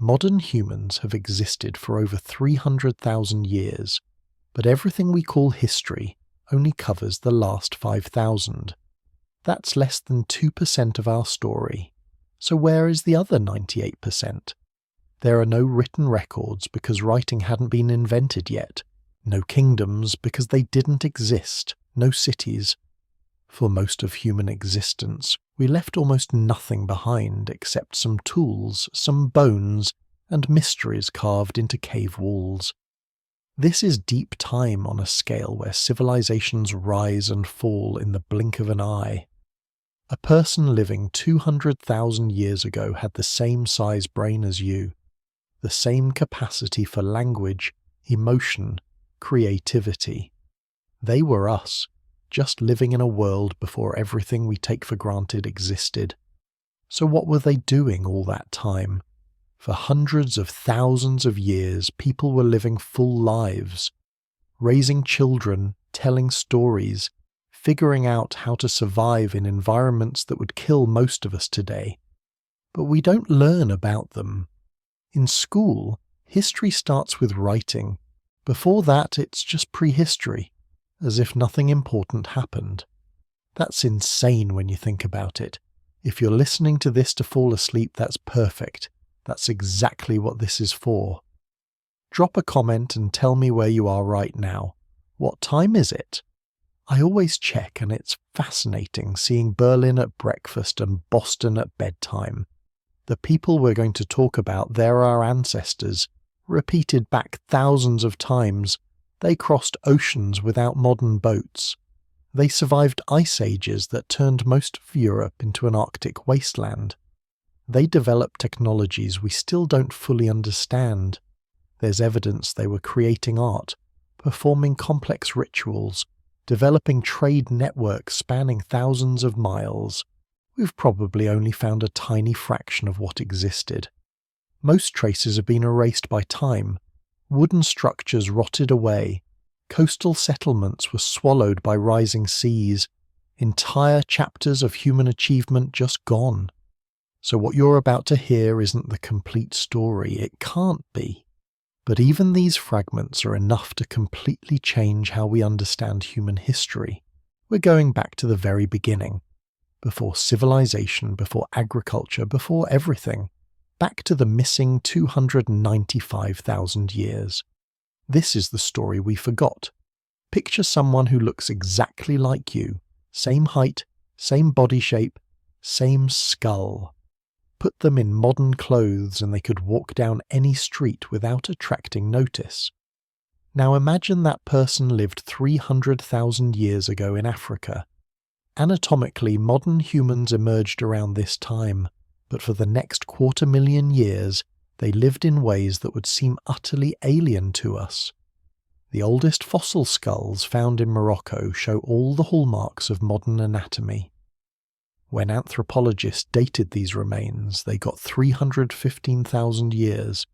Modern humans have existed for over 300,000 years, but everything we call history only covers the last 5,000. That's less than 2% of our story. So where is the other 98%? There are no written records because writing hadn't been invented yet, no kingdoms because they didn't exist, no cities. For most of human existence, we left almost nothing behind except some tools, some bones, and mysteries carved into cave walls. This is deep time on a scale where civilizations rise and fall in the blink of an eye. A person living 200,000 years ago had the same size brain as you, the same capacity for language, emotion, creativity. They were us, just living in a world before everything we take for granted existed. So what were they doing all that time? For hundreds of thousands of years, people were living full lives, raising children, telling stories, figuring out how to survive in environments that would kill most of us today. But we don't learn about them. In school, history starts with writing. Before that, it's just prehistory, as if nothing important happened. That's insane when you think about it. If you're listening to this to fall asleep, that's perfect. That's exactly what this is for. Drop a comment and tell me where you are right now. What time is it? I always check, and it's fascinating seeing Berlin at breakfast and Boston at bedtime. The people we're going to talk about, they're our ancestors, repeated back thousands of times. They crossed oceans without modern boats. They survived ice ages that turned most of Europe into an Arctic wasteland. They developed technologies we still don't fully understand. There's evidence they were creating art, performing complex rituals, developing trade networks spanning thousands of miles. We've probably only found a tiny fraction of what existed. Most traces have been erased by time. Wooden structures rotted away. Coastal settlements were swallowed by rising seas. Entire chapters of human achievement just gone. So what you're about to hear isn't the complete story. It can't be. But even these fragments are enough to completely change how we understand human history. We're going back to the very beginning. Before civilization, before agriculture, before everything. Back to the missing 295,000 years. This is the story we forgot. Picture someone who looks exactly like you. Same height, same body shape, same skull. Put them in modern clothes and they could walk down any street without attracting notice. Now imagine that person lived 300,000 years ago in Africa. Anatomically, modern humans emerged around this time, but for the next 250,000 years, they lived in ways that would seem utterly alien to us. The oldest fossil skulls found in Morocco show all the hallmarks of modern anatomy. When anthropologists dated these remains, they got 315,000 years.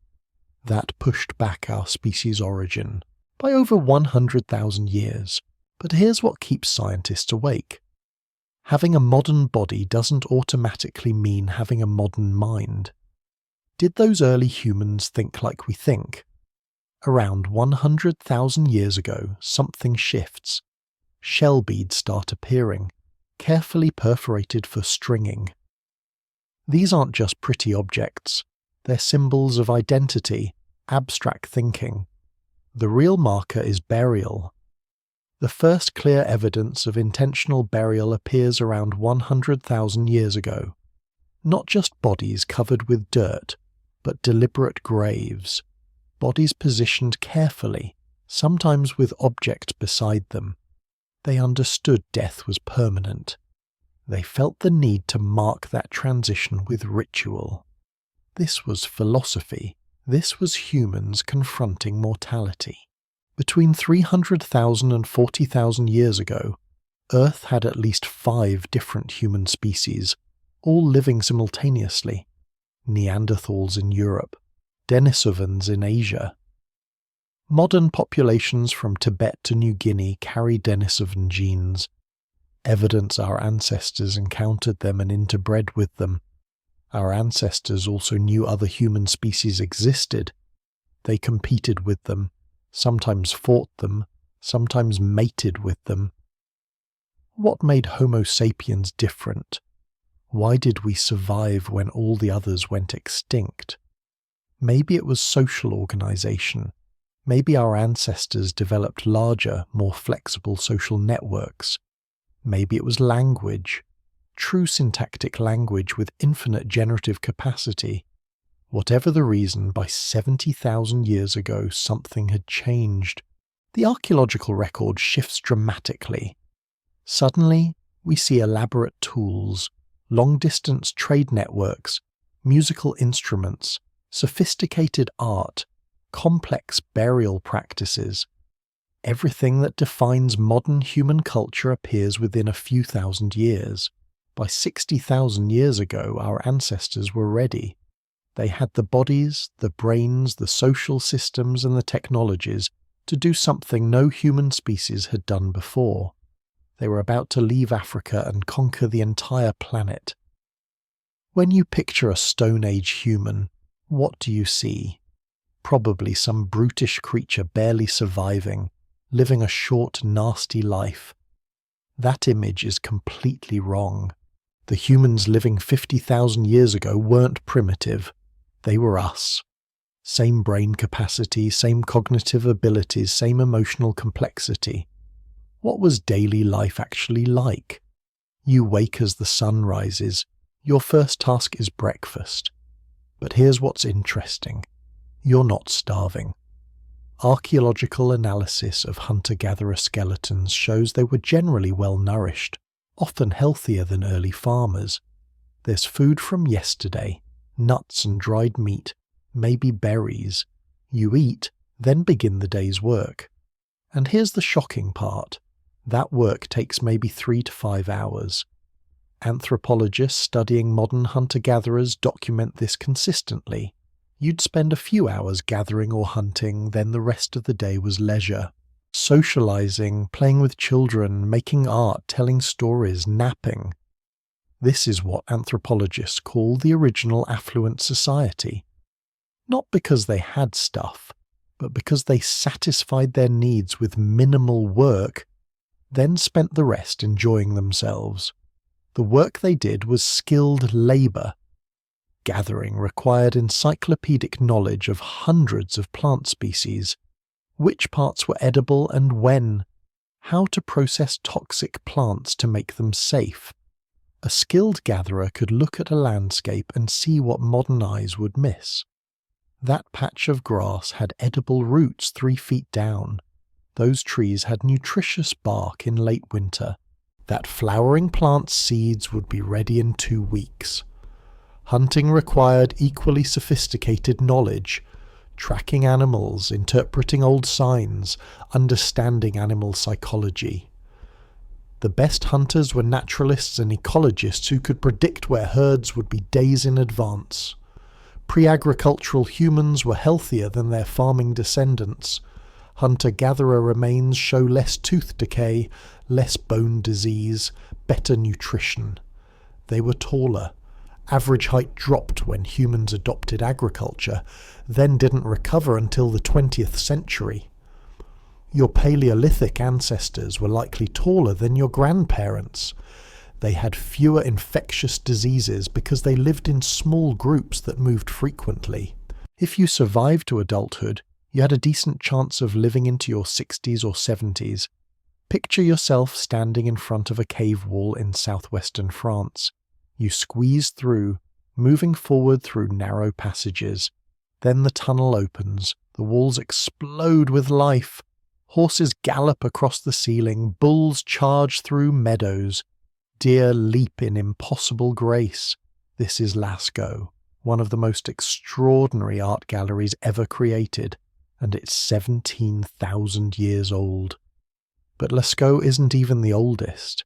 That pushed back our species' origin by over 100,000 years. But here's what keeps scientists awake. Having a modern body doesn't automatically mean having a modern mind. Did those early humans think like we think? Around 100,000 years ago, something shifts. Shell beads start appearing, carefully perforated for stringing. These aren't just pretty objects. They're symbols of identity, abstract thinking. The real marker is burial. The first clear evidence of intentional burial appears around 100,000 years ago. Not just bodies covered with dirt, but deliberate graves. Bodies positioned carefully, sometimes with objects beside them. They understood death was permanent. They felt the need to mark that transition with ritual. This was philosophy. This was humans confronting mortality. Between 300,000 and 40,000 years ago, Earth had at least 5 different human species, all living simultaneously. Neanderthals in Europe, Denisovans in Asia. Modern populations from Tibet to New Guinea carry Denisovan genes. Evidence our ancestors encountered them and interbred with them. Our ancestors also knew other human species existed. They competed with them, sometimes fought them, sometimes mated with them. What made Homo sapiens different? Why did we survive when all the others went extinct? Maybe it was social organization. Maybe our ancestors developed larger, more flexible social networks. Maybe it was language, true syntactic language with infinite generative capacity. Whatever the reason, by 70,000 years ago, something had changed. The archaeological record shifts dramatically. Suddenly, we see elaborate tools, long-distance trade networks, musical instruments, sophisticated art, complex burial practices. Everything that defines modern human culture appears within a few thousand years. By 60,000 years ago, our ancestors were ready. They had the bodies, the brains, the social systems, and the technologies to do something no human species had done before. They were about to leave Africa and conquer the entire planet. When you picture a Stone Age human, what do you see? Probably some brutish creature barely surviving, living a short, nasty life. That image is completely wrong. The humans living 50,000 years ago weren't primitive. They were us. Same brain capacity, same cognitive abilities, same emotional complexity. What was daily life actually like? You wake as the sun rises. Your first task is breakfast. But here's what's interesting. You're not starving. Archaeological analysis of hunter-gatherer skeletons shows they were generally well-nourished, often healthier than early farmers. There's food from yesterday, nuts and dried meat, maybe berries. You eat, then begin the day's work. And here's the shocking part. That work takes maybe 3 to 5 hours. Anthropologists studying modern hunter-gatherers document this consistently. You'd spend a few hours gathering or hunting, then the rest of the day was leisure. Socializing, playing with children, making art, telling stories, napping. This is what anthropologists call the original affluent society. Not because they had stuff, but because they satisfied their needs with minimal work, then spent the rest enjoying themselves. The work they did was skilled labor. Gathering required encyclopedic knowledge of hundreds of plant species, which parts were edible and when, how to process toxic plants to make them safe. A skilled gatherer could look at a landscape and see what modern eyes would miss. That patch of grass had edible roots 3 feet down. Those trees had nutritious bark in late winter. That flowering plant's seeds would be ready in 2 weeks. Hunting required equally sophisticated knowledge, tracking animals, interpreting old signs, understanding animal psychology. The best hunters were naturalists and ecologists who could predict where herds would be days in advance. Pre-agricultural humans were healthier than their farming descendants. Hunter-gatherer remains show less tooth decay, less bone disease, better nutrition. They were taller. Average height dropped when humans adopted agriculture, then didn't recover until the 20th century. Your Paleolithic ancestors were likely taller than your grandparents. They had fewer infectious diseases because they lived in small groups that moved frequently. If you survived to adulthood, you had a decent chance of living into your 60s or 70s. Picture yourself standing in front of a cave wall in southwestern France. You squeeze through, moving forward through narrow passages. Then the tunnel opens, the walls explode with life. Horses gallop across the ceiling, bulls charge through meadows. Deer leap in impossible grace. This is Lascaux, one of the most extraordinary art galleries ever created, and it's 17,000 years old. But Lascaux isn't even the oldest.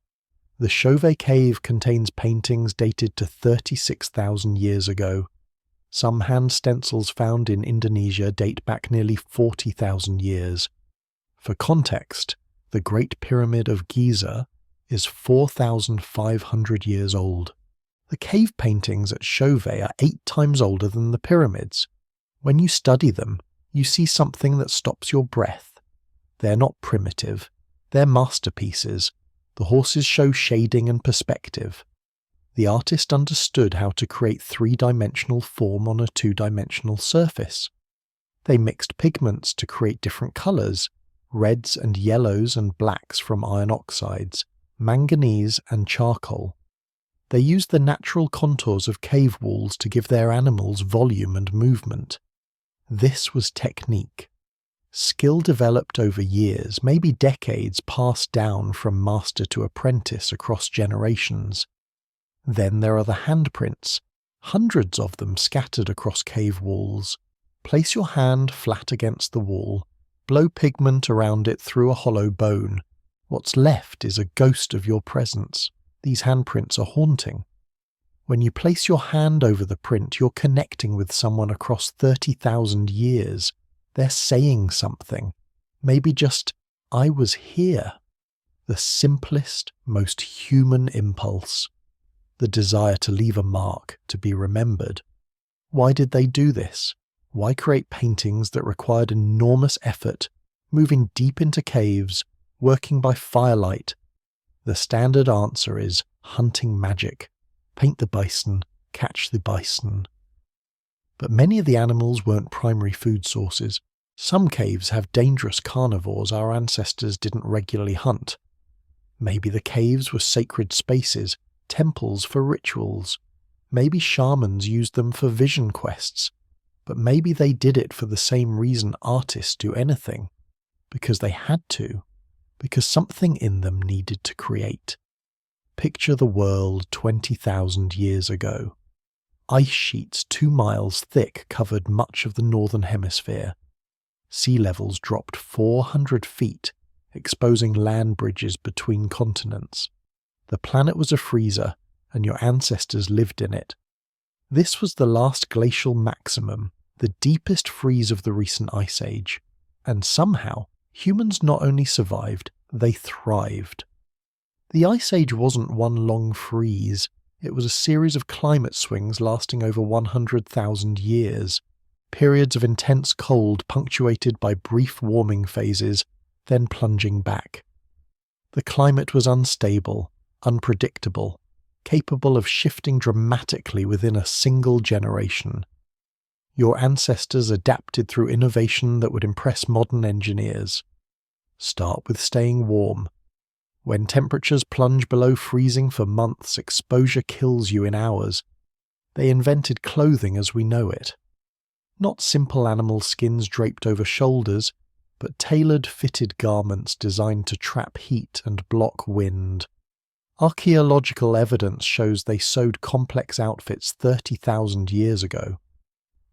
The Chauvet Cave contains paintings dated to 36,000 years ago. Some hand stencils found in Indonesia date back nearly 40,000 years. For context, the Great Pyramid of Giza is 4,500 years old. The cave paintings at Chauvet are 8 times older than the pyramids. When you study them, you see something that stops your breath. They're not primitive. They're masterpieces. The horses show shading and perspective. The artist understood how to create 3-dimensional form on a 2-dimensional surface. They mixed pigments to create different colours, reds and yellows and blacks from iron oxides, manganese and charcoal. They used the natural contours of cave walls to give their animals volume and movement. This was technique. Skill developed over years, maybe decades, passed down from master to apprentice across generations. Then there are the handprints, hundreds of them scattered across cave walls. Place your hand flat against the wall, blow pigment around it through a hollow bone. What's left is a ghost of your presence. These handprints are haunting. When you place your hand over the print, you're connecting with someone across 30,000 years. They're saying something. Maybe just, I was here. The simplest, most human impulse. The desire to leave a mark, to be remembered. Why did they do this? Why create paintings that required enormous effort, moving deep into caves, working by firelight? The standard answer is hunting magic. Paint the bison, catch the bison. But many of the animals weren't primary food sources. Some caves have dangerous carnivores our ancestors didn't regularly hunt. Maybe the caves were sacred spaces, temples for rituals. Maybe shamans used them for vision quests. But maybe they did it for the same reason artists do anything. Because they had to. Because something in them needed to create. Picture the world 20,000 years ago. Ice sheets 2 miles thick covered much of the northern hemisphere. Sea levels dropped 400 feet, exposing land bridges between continents. The planet was a freezer, and your ancestors lived in it. This was the last glacial maximum, the deepest freeze of the recent ice age. And somehow, humans not only survived, they thrived. The ice age wasn't one long freeze. It was a series of climate swings lasting over 100,000 years. Periods of intense cold punctuated by brief warming phases, then plunging back. The climate was unstable, unpredictable, capable of shifting dramatically within a single generation. Your ancestors adapted through innovation that would impress modern engineers. Start with staying warm. When temperatures plunge below freezing for months, exposure kills you in hours. They invented clothing as we know it. Not simple animal skins draped over shoulders, but tailored fitted garments designed to trap heat and block wind. Archaeological evidence shows they sewed complex outfits 30,000 years ago.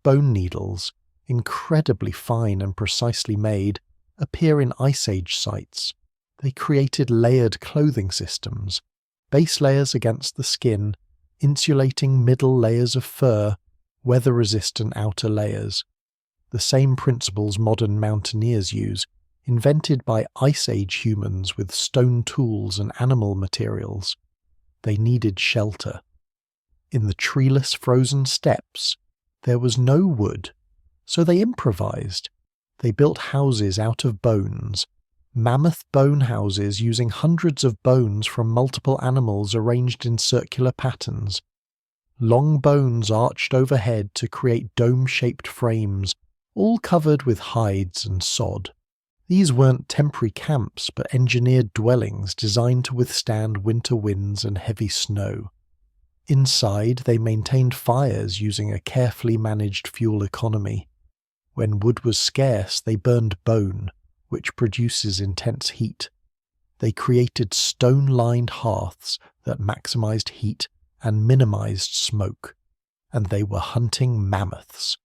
Bone needles, incredibly fine and precisely made, appear in Ice Age sites. They created layered clothing systems, base layers against the skin, insulating middle layers of fur, weather-resistant outer layers. The same principles modern mountaineers use, invented by Ice Age humans with stone tools and animal materials. They needed shelter. In the treeless frozen steppes, there was no wood, so they improvised. They built houses out of bones, mammoth bone houses using hundreds of bones from multiple animals arranged in circular patterns. Long bones arched overhead to create dome-shaped frames, all covered with hides and sod. These weren't temporary camps, but engineered dwellings designed to withstand winter winds and heavy snow. Inside, they maintained fires using a carefully managed fuel economy. When wood was scarce, they burned bone, which produces intense heat. They created stone-lined hearths that maximized heat and minimized smoke. And they were hunting mammoths,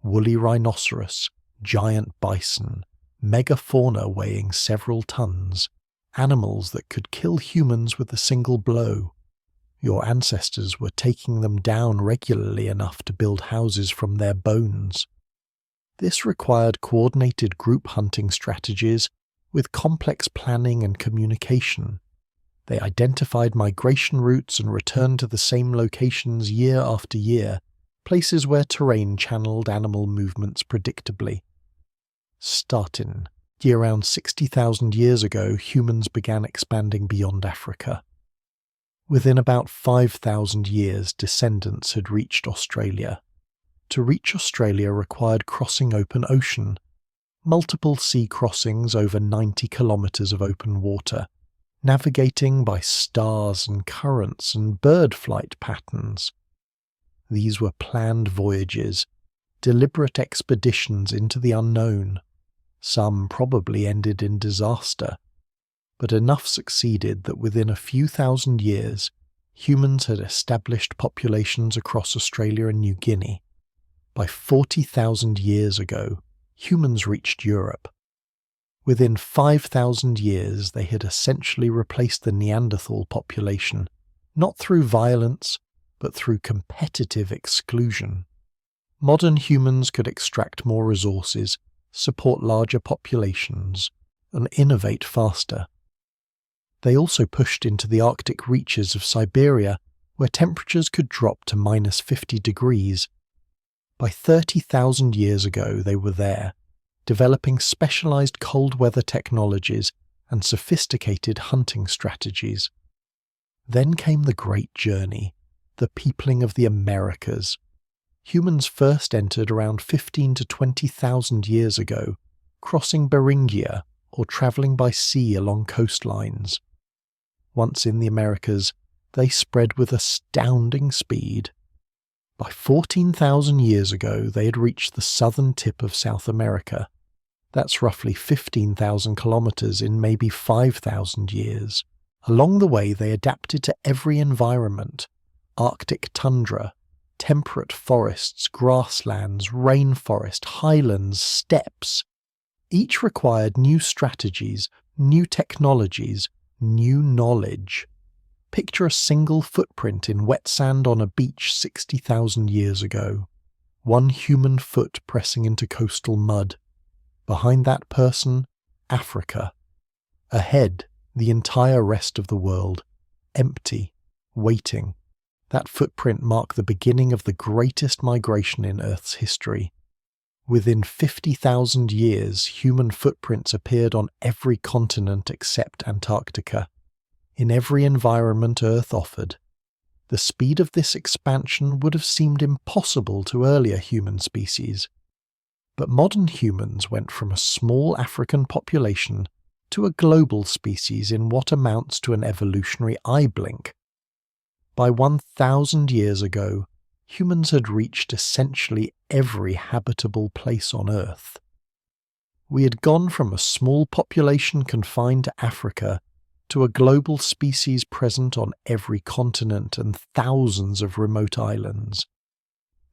woolly rhinoceros, giant bison, megafauna weighing several tons, animals that could kill humans with a single blow. Your ancestors were taking them down regularly enough to build houses from their bones. This required coordinated group hunting strategies with complex planning and communication. They identified migration routes and returned to the same locations year after year, places where terrain channeled animal movements predictably. Starting around 60,000 years ago, humans began expanding beyond Africa. Within about 5,000 years, descendants had reached Australia. To reach Australia required crossing open ocean, multiple sea crossings over 90 kilometres of open water, navigating by stars and currents and bird flight patterns. These were planned voyages, deliberate expeditions into the unknown. Some probably ended in disaster, but enough succeeded that within a few thousand years, humans had established populations across Australia and New Guinea. By 40,000 years ago, humans reached Europe. Within 5,000 years, they had essentially replaced the Neanderthal population, not through violence, but through competitive exclusion. Modern humans could extract more resources, support larger populations, and innovate faster. They also pushed into the Arctic reaches of Siberia, where temperatures could drop to minus 50 degrees. By 30,000 years ago, they were there, developing specialized cold weather technologies and sophisticated hunting strategies. Then came the Great Journey, the peopling of the Americas. Humans first entered around 15 to 20,000 years ago, crossing Beringia or travelling by sea along coastlines. Once in the Americas, they spread with astounding speed. By 14,000 years ago, they had reached the southern tip of South America. That's roughly 15,000 kilometres in maybe 5,000 years. Along the way, they adapted to every environment: Arctic tundra, temperate forests, grasslands, rainforest, highlands, steppes. Each required new strategies, new technologies, new knowledge. Picture a single footprint in wet sand on a beach 60,000 years ago. One human foot pressing into coastal mud. Behind that person, Africa. Ahead, the entire rest of the world, empty, waiting. That footprint marked the beginning of the greatest migration in Earth's history. Within 50,000 years, human footprints appeared on every continent except Antarctica, in every environment Earth offered. The speed of this expansion would have seemed impossible to earlier human species. But modern humans went from a small African population to a global species in what amounts to an evolutionary eye blink. By 1,000 years ago, humans had reached essentially every habitable place on Earth. We had gone from a small population confined to Africa to a global species present on every continent and thousands of remote islands.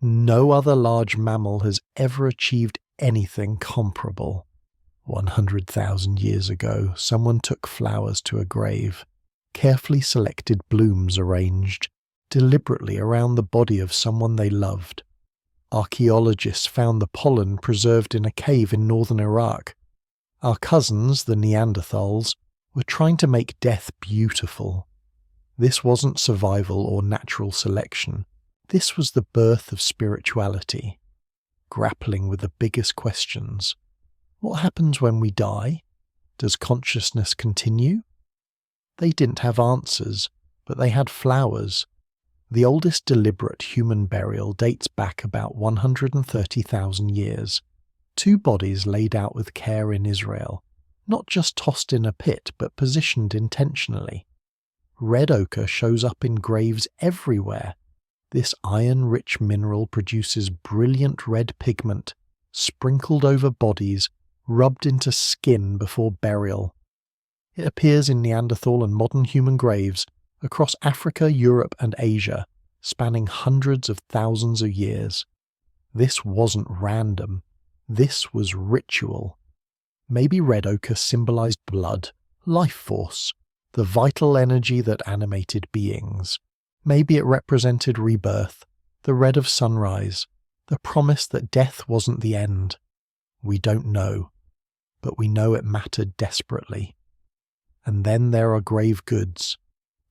No other large mammal has ever achieved anything comparable. 100,000 years ago, someone took flowers to a grave. Carefully selected blooms arranged deliberately around the body of someone they loved. Archaeologists found the pollen preserved in a cave in northern Iraq. Our cousins, the Neanderthals, were trying to make death beautiful. This wasn't survival or natural selection. This was the birth of spirituality, grappling with the biggest questions. What happens when we die? Does consciousness continue? They didn't have answers, but they had flowers. The oldest deliberate human burial dates back about 130,000 years. 2 bodies laid out with care in Israel, not just tossed in a pit, but positioned intentionally. Red ochre shows up in graves everywhere. This iron-rich mineral produces brilliant red pigment, sprinkled over bodies, rubbed into skin before burial. It appears in Neanderthal and modern human graves across Africa, Europe, and Asia, spanning hundreds of thousands of years. This wasn't random. This was ritual. Maybe red ochre symbolized blood, life force, the vital energy that animated beings. Maybe it represented rebirth, the red of sunrise, the promise that death wasn't the end. We don't know, but we know it mattered desperately. And then there are grave goods,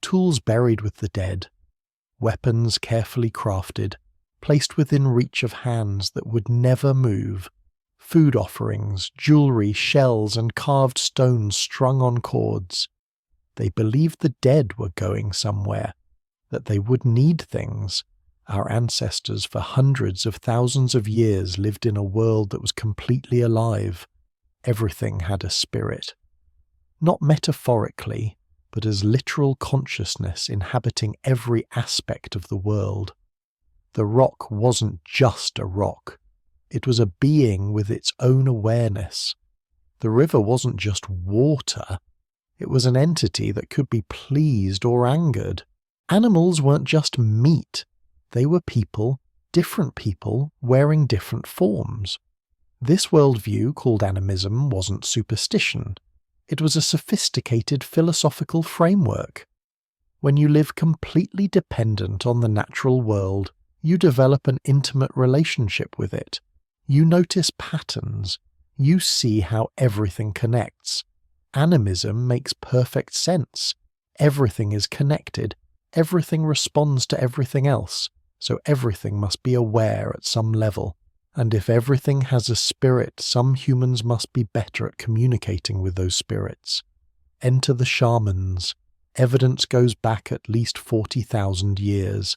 tools buried with the dead, weapons carefully crafted, placed within reach of hands that would never move, food offerings, jewelry, shells, and carved stones strung on cords. They believed the dead were going somewhere, that they would need things. Our ancestors for hundreds of thousands of years lived in a world that was completely alive. Everything had a spirit. Not metaphorically, but as literal consciousness inhabiting every aspect of the world. The rock wasn't just a rock. It was a being with its own awareness. The river wasn't just water. It was an entity that could be pleased or angered. Animals weren't just meat. They were people, different people, wearing different forms. This worldview, called animism, wasn't superstition. It was a sophisticated philosophical framework. When you live completely dependent on the natural world, you develop an intimate relationship with it. You notice patterns. You see how everything connects. Animism makes perfect sense. Everything is connected. Everything responds to everything else, so everything must be aware at some level. And if everything has a spirit, some humans must be better at communicating with those spirits. Enter the shamans. Evidence goes back at least 40,000 years.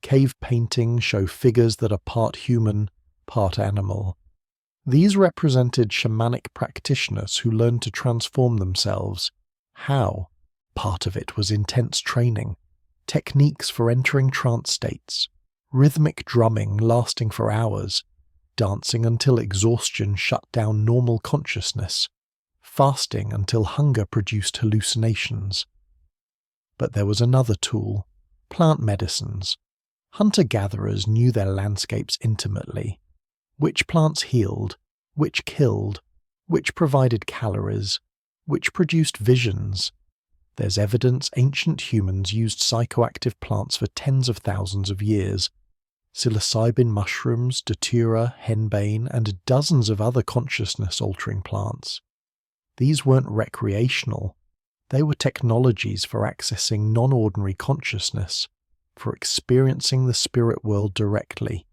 Cave paintings show figures that are part human, part animal. These represented shamanic practitioners who learned to transform themselves. How? Part of it was intense training, techniques for entering trance states, rhythmic drumming lasting for hours, dancing until exhaustion shut down normal consciousness, fasting until hunger produced hallucinations. But there was another tool, plant medicines. Hunter-gatherers knew their landscapes intimately. Which plants healed, which killed, which provided calories, which produced visions. There's evidence ancient humans used psychoactive plants for tens of thousands of years. Psilocybin mushrooms, datura, henbane, and dozens of other consciousness-altering plants. These weren't recreational. They were technologies for accessing non-ordinary consciousness, for experiencing the spirit world directly.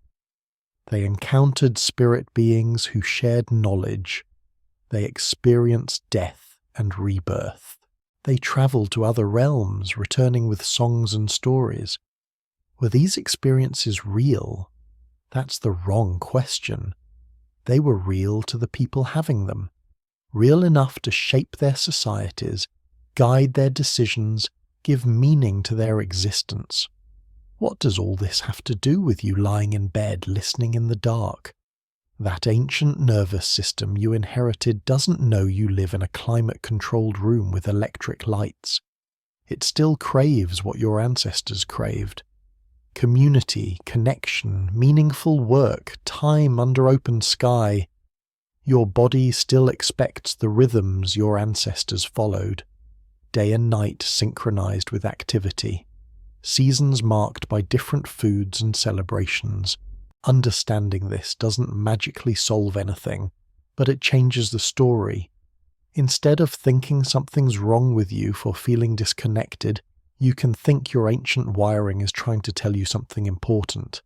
They encountered spirit beings who shared knowledge. They experienced death and rebirth. They traveled to other realms, returning with songs and stories. Were these experiences real? That's the wrong question. They were real to the people having them, real enough to shape their societies, guide their decisions, give meaning to their existence. What does all this have to do with you lying in bed, listening in the dark? That ancient nervous system you inherited doesn't know you live in a climate-controlled room with electric lights. It still craves what your ancestors craved. Community, connection, meaningful work, time under open sky. Your body still expects the rhythms your ancestors followed. Day and night synchronized with activity. Seasons marked by different foods and celebrations. Understanding this doesn't magically solve anything, but it changes the story. Instead of thinking something's wrong with you for feeling disconnected, you can think your ancient wiring is trying to tell you something important.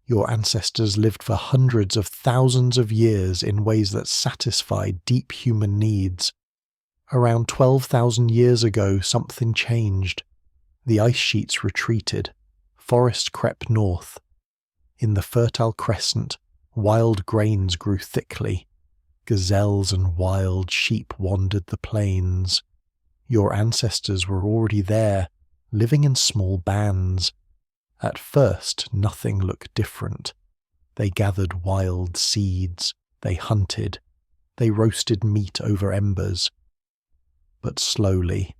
Your ancestors lived for hundreds of thousands of years in ways that satisfied deep human needs. Around 12,000 years ago, something changed. The ice sheets retreated. Forests crept north. In the Fertile Crescent, wild grains grew thickly. Gazelles and wild sheep wandered the plains. Your ancestors were already there, living in small bands. At first, nothing looked different. They gathered wild seeds. They hunted. They roasted meat over embers. But slowly,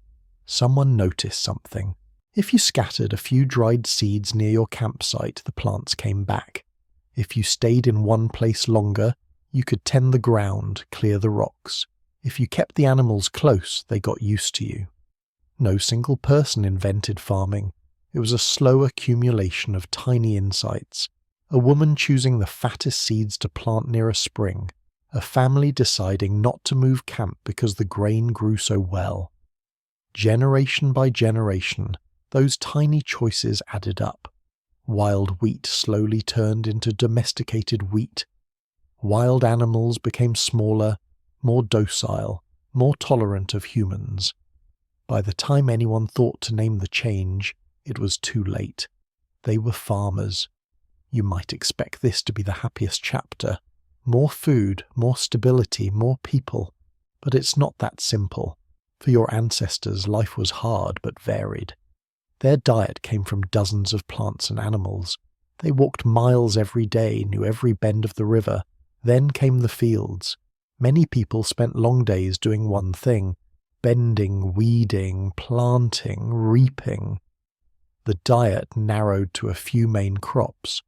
someone noticed something. If you scattered a few dried seeds near your campsite, the plants came back. If you stayed in one place longer, you could tend the ground, clear the rocks. If you kept the animals close, they got used to you. No single person invented farming. It was a slow accumulation of tiny insights. A woman choosing the fattest seeds to plant near a spring. A family deciding not to move camp because the grain grew so well. Generation by generation, those tiny choices added up. Wild wheat slowly turned into domesticated wheat. Wild animals became smaller, more docile, more tolerant of humans. By the time anyone thought to name the change, it was too late. They were farmers. You might expect this to be the happiest chapter. More food, more stability, more people. But it's not that simple. For your ancestors, life was hard but varied. Their diet came from dozens of plants and animals. They walked miles every day, knew every bend of the river. Then came the fields. Many people spent long days doing one thing: bending, weeding, planting, reaping. The diet narrowed to a few main crops.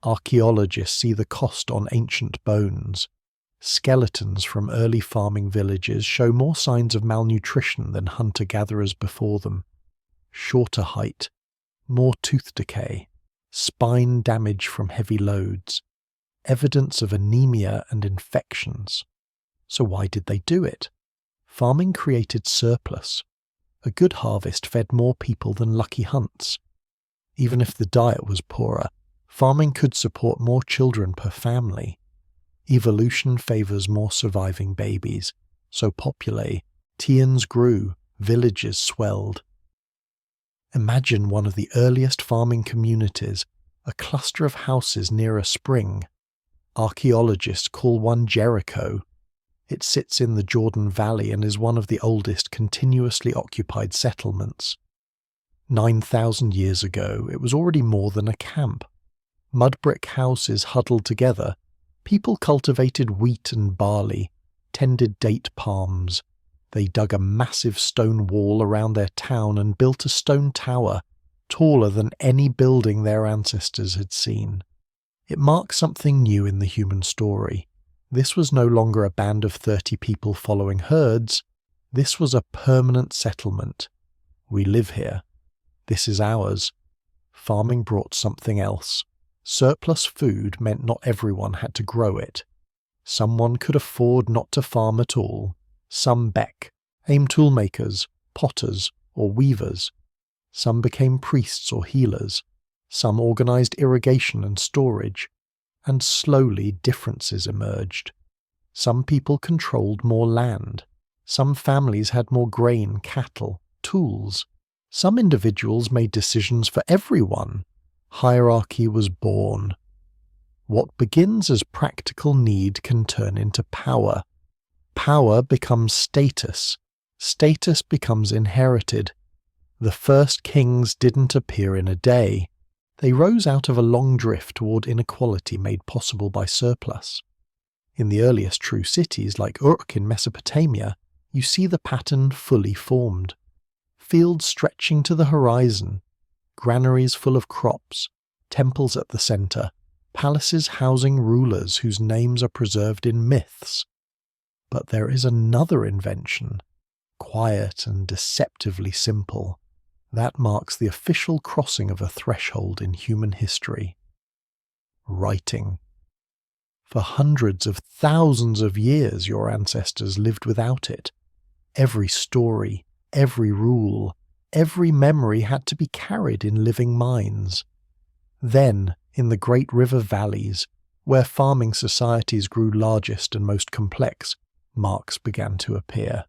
Archaeologists see the cost on ancient bones. Skeletons from early farming villages show more signs of malnutrition than hunter-gatherers before them. Shorter height, more tooth decay, spine damage from heavy loads, evidence of anemia and infections. So why did they do it? Farming created surplus. A good harvest fed more people than lucky hunts. Even if the diet was poorer, farming could support more children per family. Evolution favours more surviving babies, so populae, Tians grew, villages swelled. Imagine one of the earliest farming communities, a cluster of houses near a spring. Archaeologists call one Jericho. It sits in the Jordan Valley and is one of the oldest continuously occupied settlements. 9,000 years ago, it was already more than a camp. Mud brick houses huddled together. People cultivated wheat and barley, tended date palms. They dug a massive stone wall around their town and built a stone tower, taller than any building their ancestors had seen. It marks something new in the human story. This was no longer a band of 30 people following herds. This was a permanent settlement. We live here. This is ours. Farming brought something else. Surplus food meant not everyone had to grow it. Someone could afford not to farm at all. Some became toolmakers, potters, or weavers. Some became priests or healers. Some organized irrigation and storage. And slowly differences emerged. Some people controlled more land. Some families had more grain, cattle, tools. Some individuals made decisions for everyone. Hierarchy was born. What begins as practical need can turn into power. Power becomes status. Status becomes inherited. The first kings didn't appear in a day. They rose out of a long drift toward inequality made possible by surplus. In the earliest true cities, like Uruk in Mesopotamia, you see the pattern fully formed. Fields stretching to the horizon, granaries full of crops, temples at the centre, palaces housing rulers whose names are preserved in myths. But there is another invention, quiet and deceptively simple. That marks the official crossing of a threshold in human history. Writing. For hundreds of thousands of years your ancestors lived without it. Every story, every rule, every memory had to be carried in living minds. Then, in the great river valleys, where farming societies grew largest and most complex, marks began to appear.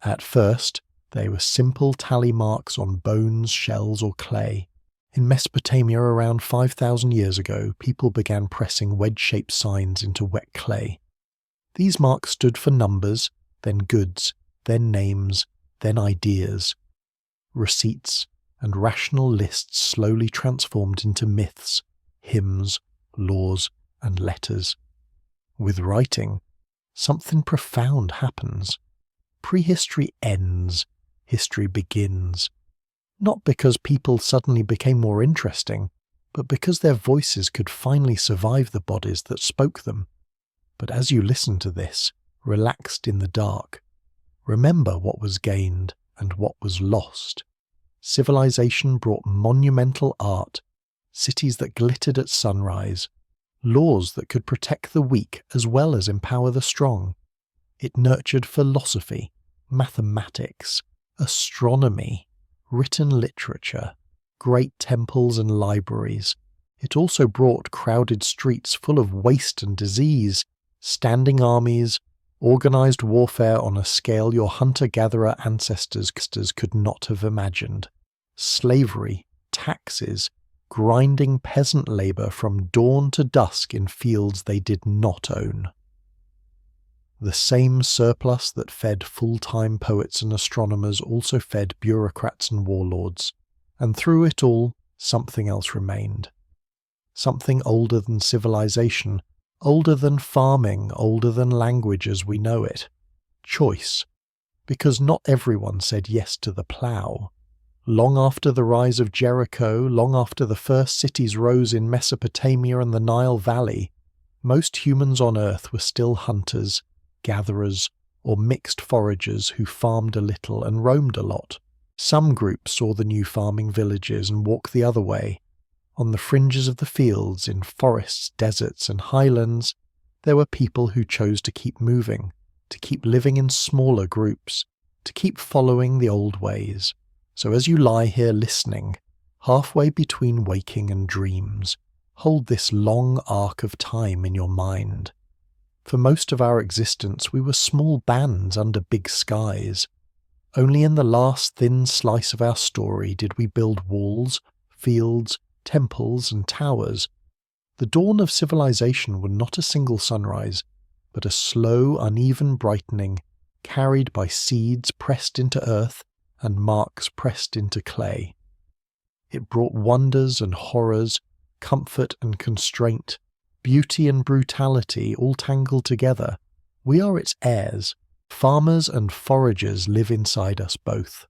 At first, they were simple tally marks on bones, shells, or clay. In Mesopotamia around 5,000 years ago, people began pressing wedge-shaped signs into wet clay. These marks stood for numbers, then goods, then names, then ideas. Receipts and rational lists slowly transformed into myths, hymns, laws, and letters. With writing, something profound happens. Prehistory ends, history begins. Not because people suddenly became more interesting, but because their voices could finally survive the bodies that spoke them. But as you listen to this, relaxed in the dark, remember what was gained and what was lost. Civilization brought monumental art, cities that glittered at sunrise, laws that could protect the weak as well as empower the strong. It nurtured philosophy, mathematics, astronomy, written literature, great temples and libraries. It also brought crowded streets full of waste and disease, standing armies, organized warfare on a scale your hunter-gatherer ancestors could not have imagined, slavery, taxes, grinding peasant labor from dawn to dusk in fields they did not own. The same surplus that fed full-time poets and astronomers also fed bureaucrats and warlords, and through it all, something else remained. Something older than civilization, older than farming, older than language as we know it. Choice. Because not everyone said yes to the plow. Long after the rise of Jericho, long after the first cities rose in Mesopotamia and the Nile Valley, most humans on Earth were still hunters, gatherers, or mixed foragers who farmed a little and roamed a lot. Some groups saw the new farming villages and walked the other way. On the fringes of the fields, in forests, deserts, and highlands, there were people who chose to keep moving, to keep living in smaller groups, to keep following the old ways. So as you lie here listening, halfway between waking and dreams, hold this long arc of time in your mind. For most of our existence, we were small bands under big skies. Only in the last thin slice of our story did we build walls, fields, temples, and towers. The dawn of civilization was not a single sunrise, but a slow, uneven brightening, carried by seeds pressed into earth and marks pressed into clay. It brought wonders and horrors, comfort and constraint, beauty and brutality all tangled together. We are its heirs. Farmers and foragers live inside us both.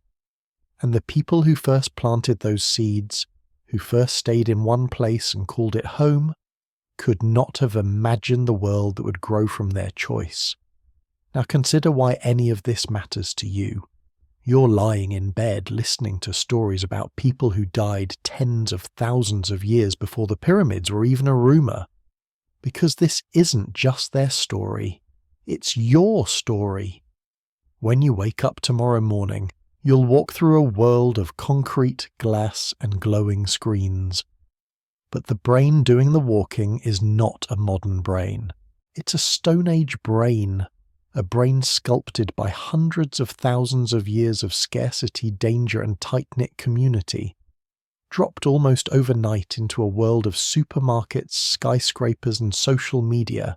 And the people who first planted those seeds, who first stayed in one place and called it home, could not have imagined the world that would grow from their choice. Now consider why any of this matters to you. You're lying in bed listening to stories about people who died tens of thousands of years before the pyramids were even a rumor. Because this isn't just their story, it's your story. When you wake up tomorrow morning, you'll walk through a world of concrete, glass, and glowing screens. But the brain doing the walking is not a modern brain. It's a Stone Age brain, a brain sculpted by hundreds of thousands of years of scarcity, danger, and tight-knit community, dropped almost overnight into a world of supermarkets, skyscrapers, and social media.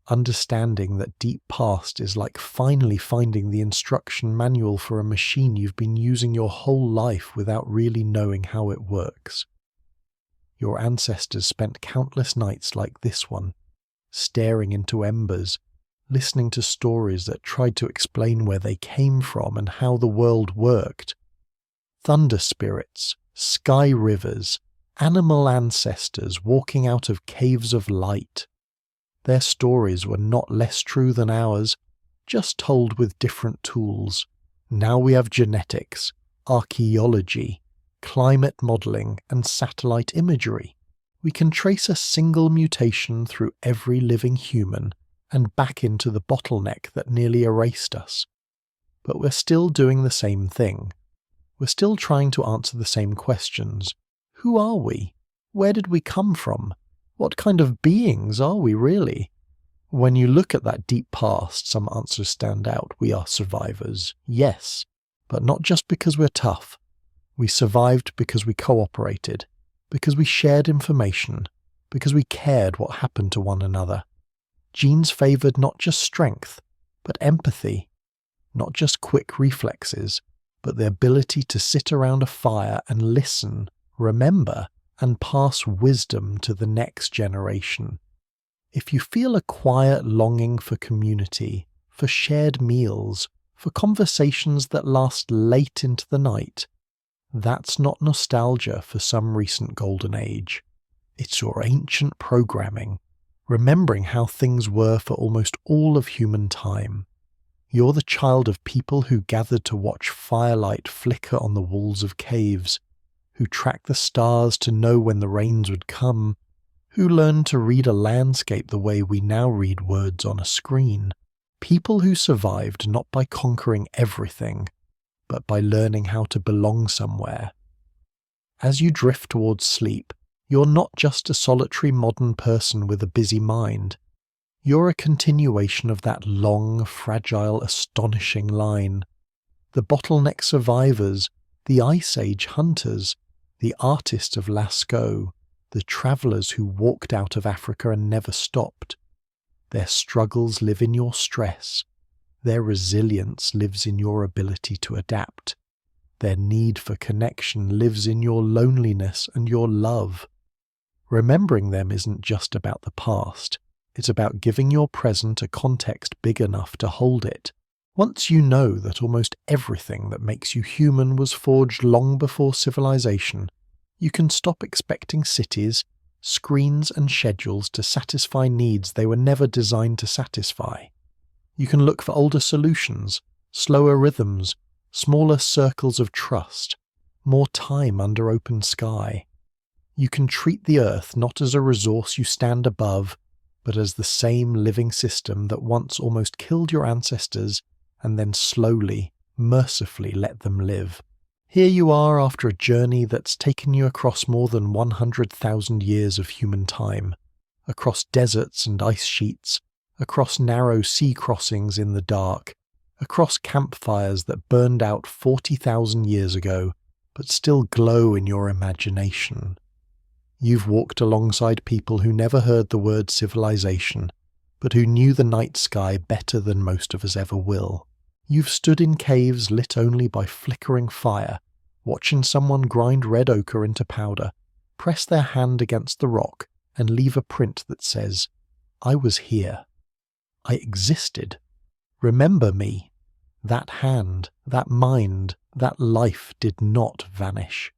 Understanding that deep past is like finally finding the instruction manual for a machine you've been using your whole life without really knowing how it works. Your ancestors spent countless nights like this one, staring into embers, listening to stories that tried to explain where they came from and how the world worked. Thunder spirits, sky rivers, animal ancestors walking out of caves of light. Their stories were not less true than ours, just told with different tools. Now we have genetics, archaeology, climate modelling, and satellite imagery. We can trace a single mutation through every living human and back into the bottleneck that nearly erased us. But we're still doing the same thing. We're still trying to answer the same questions. Who are we? Where did we come from? What kind of beings are we really? When you look at that deep past, some answers stand out. We are survivors, yes, but not just because we're tough. We survived because we cooperated, because we shared information, because we cared what happened to one another. Genes favoured not just strength, but empathy, not just quick reflexes, but the ability to sit around a fire and listen, remember, and pass wisdom to the next generation. If you feel a quiet longing for community, for shared meals, for conversations that last late into the night, that's not nostalgia for some recent golden age. It's your ancient programming, remembering how things were for almost all of human time. You're the child of people who gathered to watch firelight flicker on the walls of caves, who tracked the stars to know when the rains would come, who learned to read a landscape the way we now read words on a screen. People who survived not by conquering everything, but by learning how to belong somewhere. As you drift towards sleep, you're not just a solitary modern person with a busy mind. You're a continuation of that long, fragile, astonishing line. The bottleneck survivors, the Ice Age hunters, the artists of Lascaux, the travellers who walked out of Africa and never stopped. Their struggles live in your stress. Their resilience lives in your ability to adapt. Their need for connection lives in your loneliness and your love. Remembering them isn't just about the past. It's about giving your present a context big enough to hold it. Once you know that almost everything that makes you human was forged long before civilization, you can stop expecting cities, screens and schedules to satisfy needs they were never designed to satisfy. You can look for older solutions, slower rhythms, smaller circles of trust, more time under open sky. You can treat the earth not as a resource you stand above, but as the same living system that once almost killed your ancestors and then slowly, mercifully let them live. Here you are after a journey that's taken you across more than 100,000 years of human time, across deserts and ice sheets, across narrow sea crossings in the dark, across campfires that burned out 40,000 years ago, but still glow in your imagination. You've walked alongside people who never heard the word civilization, but who knew the night sky better than most of us ever will. You've stood in caves lit only by flickering fire, watching someone grind red ochre into powder, press their hand against the rock, and leave a print that says, "I was here. I existed. Remember me. That hand, that mind, that life did not vanish."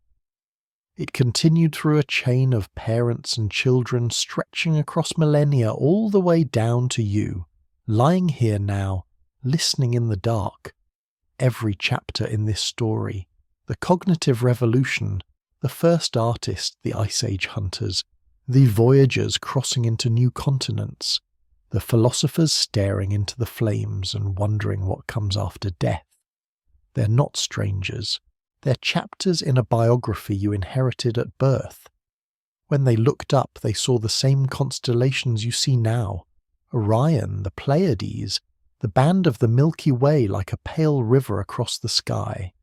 It continued through a chain of parents and children stretching across millennia all the way down to you, lying here now, listening in the dark. Every chapter in this story, the cognitive revolution, the first artists, the Ice Age hunters, the voyagers crossing into new continents, the philosophers staring into the flames and wondering what comes after death. They're not strangers. They're chapters in a biography you inherited at birth. When they looked up, they saw the same constellations you see now: Orion, the Pleiades, the band of the Milky Way like a pale river across the sky.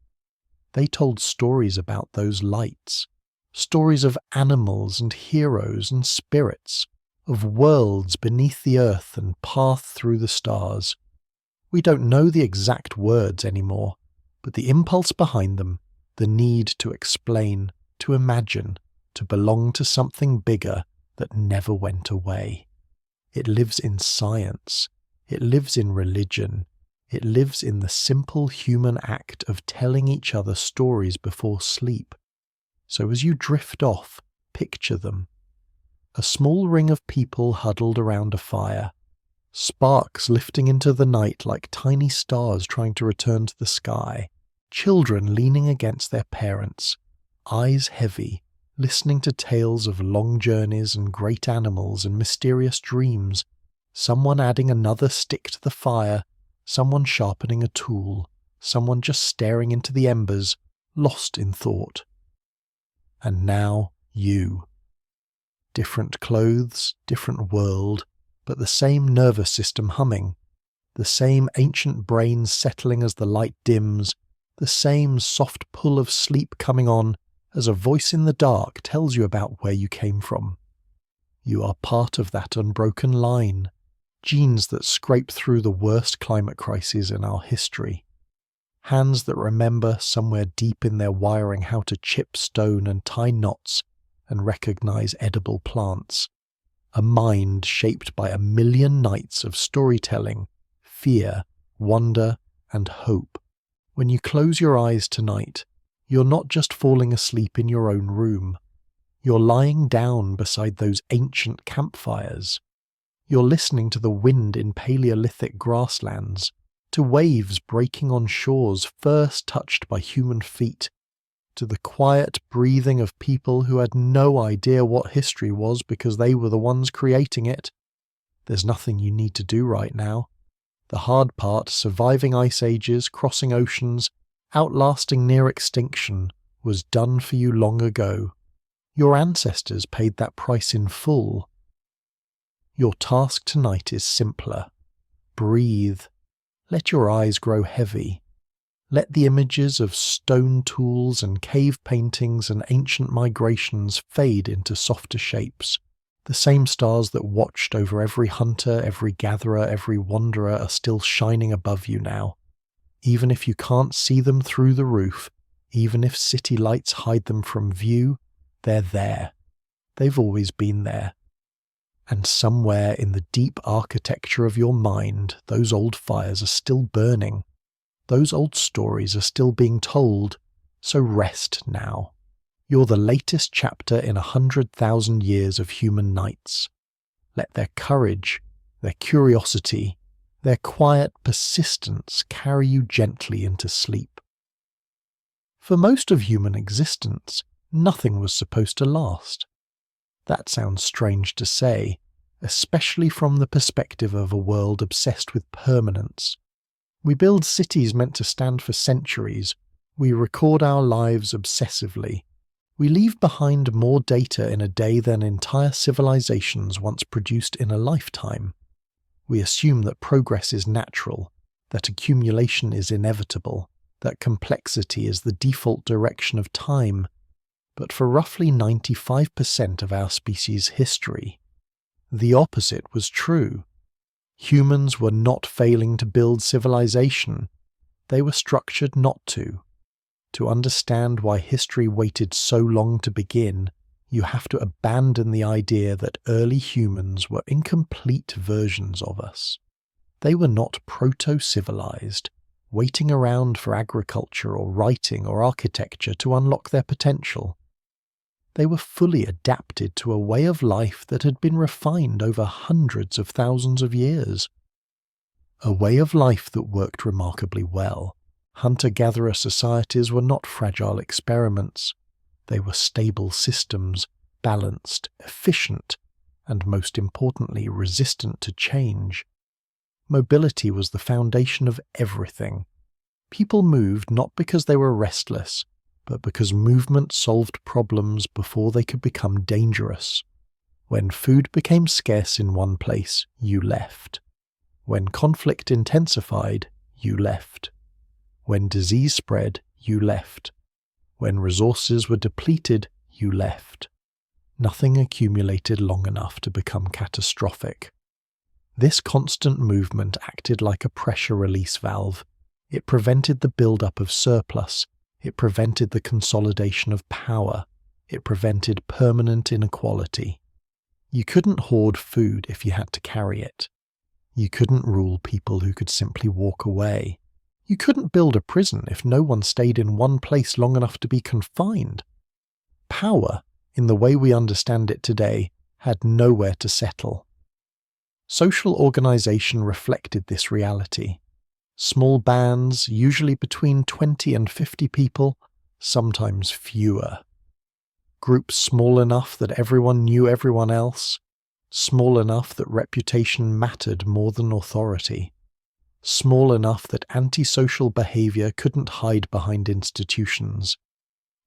They told stories about those lights, stories of animals and heroes and spirits, of worlds beneath the earth and path through the stars. We don't know the exact words anymore, but the impulse behind them, the need to explain, to imagine, to belong to something bigger that never went away. It lives in science. It lives in religion. It lives in the simple human act of telling each other stories before sleep. So as you drift off, picture them. A small ring of people huddled around a fire, sparks lifting into the night like tiny stars trying to return to the sky, children leaning against their parents, eyes heavy, listening to tales of long journeys and great animals and mysterious dreams, someone adding another stick to the fire, someone sharpening a tool, someone just staring into the embers, lost in thought. And now you. Different clothes, different world, but the same nervous system humming, the same ancient brains settling as the light dims, the same soft pull of sleep coming on as a voice in the dark tells you about where you came from. You are part of that unbroken line, genes that scrape through the worst climate crises in our history, hands that remember somewhere deep in their wiring how to chip stone and tie knots and recognize edible plants, a mind shaped by 1,000,000 nights of storytelling, fear, wonder, and hope. When you close your eyes tonight, you're not just falling asleep in your own room. You're lying down beside those ancient campfires. You're listening to the wind in Paleolithic grasslands, to waves breaking on shores first touched by human feet, to the quiet breathing of people who had no idea what history was because they were the ones creating it. There's nothing you need to do right now. The hard part, surviving ice ages, crossing oceans, Outlasting near extinction was done for you long ago. Your ancestors paid that price in full. Your task tonight is simpler. Breathe. Let your eyes grow heavy. Let the images of stone tools and cave paintings and ancient migrations fade into softer shapes. The same stars that watched over every hunter, every gatherer, every wanderer are still shining above you now. Even if you can't see them through the roof, even if city lights hide them from view, they're there. They've always been there. And somewhere in the deep architecture of your mind, those old fires are still burning. Those old stories are still being told, so rest now. You're the latest chapter in 100,000 years of human nights. Let their courage, their curiosity, their quiet persistence carry you gently into sleep. For most of human existence, nothing was supposed to last. That sounds strange to say, especially from the perspective of a world obsessed with permanence. We build cities meant to stand for centuries. We record our lives obsessively. We leave behind more data in a day than entire civilizations once produced in a lifetime. We assume that progress is natural, that accumulation is inevitable, that complexity is the default direction of time. But for roughly 95% of our species' history, the opposite was true. Humans were not failing to build civilization. They were structured not to. To understand why history waited so long to begin, you have to abandon the idea that early humans were incomplete versions of us. They were not proto-civilized, waiting around for agriculture or writing or architecture to unlock their potential. They were fully adapted to a way of life that had been refined over hundreds of thousands of years. A way of life that worked remarkably well. Hunter-gatherer societies were not fragile experiments. They were stable systems, balanced, efficient, and most importantly, resistant to change. Mobility was the foundation of everything. People moved not because they were restless, but because movement solved problems before they could become dangerous. When food became scarce in one place, you left. When conflict intensified, you left. When disease spread, you left. When resources were depleted, you left. Nothing accumulated long enough to become catastrophic. This constant movement acted like a pressure release valve. It prevented the build-up of surplus. It prevented the consolidation of power. It prevented permanent inequality. You couldn't hoard food if you had to carry it. You couldn't rule people who could simply walk away. You couldn't build a prison if no one stayed in one place long enough to be confined. Power, in the way we understand it today, had nowhere to settle. Social organization reflected this reality. Small bands, usually between 20 and 50 people, sometimes fewer. Groups small enough that everyone knew everyone else, small enough that reputation mattered more than authority, small enough that antisocial behavior couldn't hide behind institutions.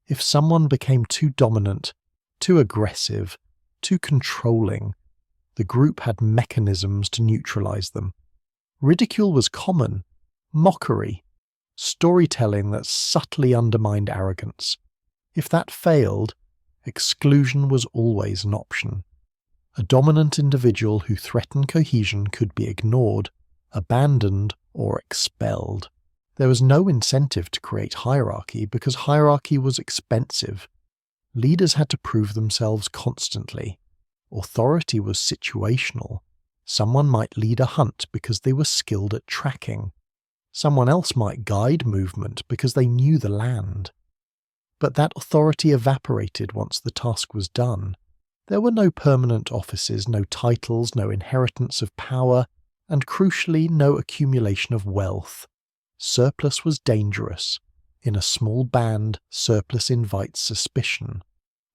If someone became too dominant, too aggressive, too controlling, the group had mechanisms to neutralize them. Ridicule was common, mockery, storytelling that subtly undermined arrogance. If that failed, exclusion was always an option. A dominant individual who threatened cohesion could be ignored, abandoned, or expelled. There was no incentive to create hierarchy because hierarchy was expensive. Leaders had to prove themselves constantly. Authority was situational. Someone might lead a hunt because they were skilled at tracking. Someone else might guide movement because they knew the land. But that authority evaporated once the task was done. There were no permanent offices, no titles, no inheritance of power, and crucially, no accumulation of wealth. Surplus was dangerous. In a small band, surplus invites suspicion.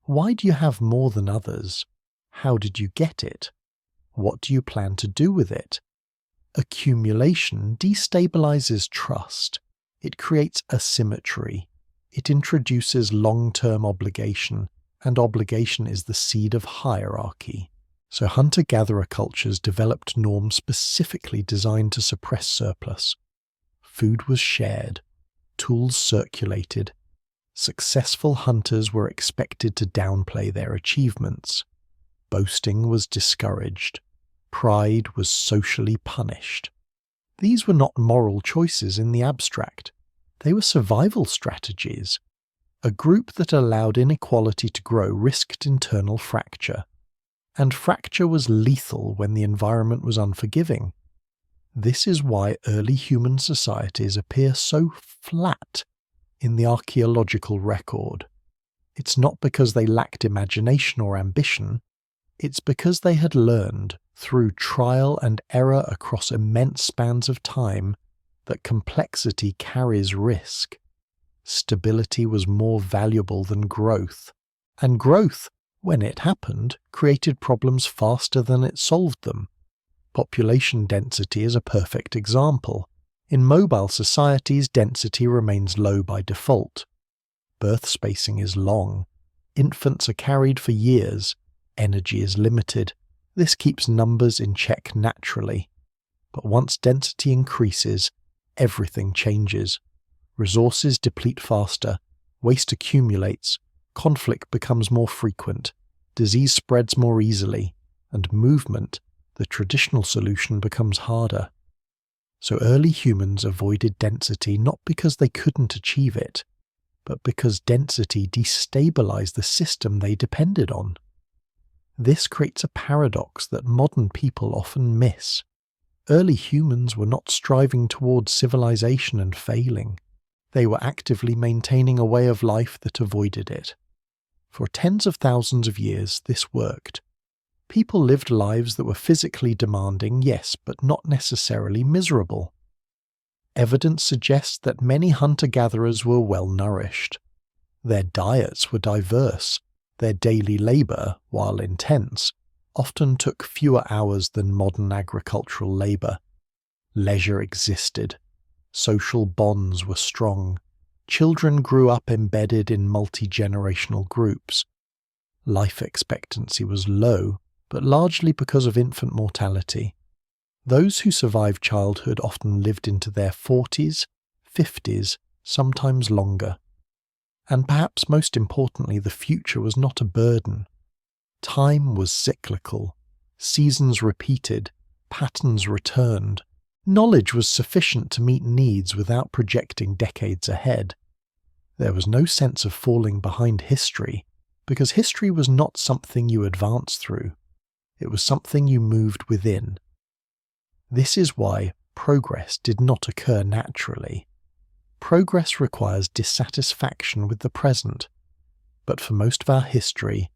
Why do you have more than others? How did you get it? What do you plan to do with it? Accumulation destabilizes trust. It creates asymmetry. It introduces long-term obligation, and obligation is the seed of hierarchy. So hunter-gatherer cultures developed norms specifically designed to suppress surplus. Food was shared, tools circulated, successful hunters were expected to downplay their achievements, boasting was discouraged, pride was socially punished. These were not moral choices in the abstract, they were survival strategies. A group that allowed inequality to grow risked internal fracture, and fracture was lethal when the environment was unforgiving. This is why early human societies appear so flat in the archaeological record. It's not because they lacked imagination or ambition, it's because they had learned, through trial and error across immense spans of time, that complexity carries risk. Stability was more valuable than growth, and growth, when it happened, created problems faster than it solved them. Population density is a perfect example. In mobile societies, density remains low by default. Birth spacing is long. Infants are carried for years. Energy is limited. This keeps numbers in check naturally. But once density increases, everything changes. Resources deplete faster. Waste accumulates. Conflict becomes more frequent. Disease spreads more easily. And movement, the traditional solution, becomes harder. So early humans avoided density not because they couldn't achieve it, but because density destabilized the system they depended on. This creates a paradox that modern people often miss. Early humans were not striving towards civilization and failing. They were actively maintaining a way of life that avoided it. For tens of thousands of years, this worked. People lived lives that were physically demanding, yes, but not necessarily miserable. Evidence suggests that many hunter-gatherers were well-nourished. Their diets were diverse. Their daily labor, while intense, often took fewer hours than modern agricultural labor. Leisure existed. Social bonds were strong. Children grew up embedded in multi-generational groups. Life expectancy was low, but largely because of infant mortality. Those who survived childhood often lived into their 40s, 50s, sometimes longer. And perhaps most importantly, the future was not a burden. Time was cyclical. Seasons repeated. Patterns returned. Knowledge was sufficient to meet needs without projecting decades ahead. There was no sense of falling behind history, because history was not something you advanced through. It was something you moved within. This is why progress did not occur naturally. Progress requires dissatisfaction with the present, but for most of our history,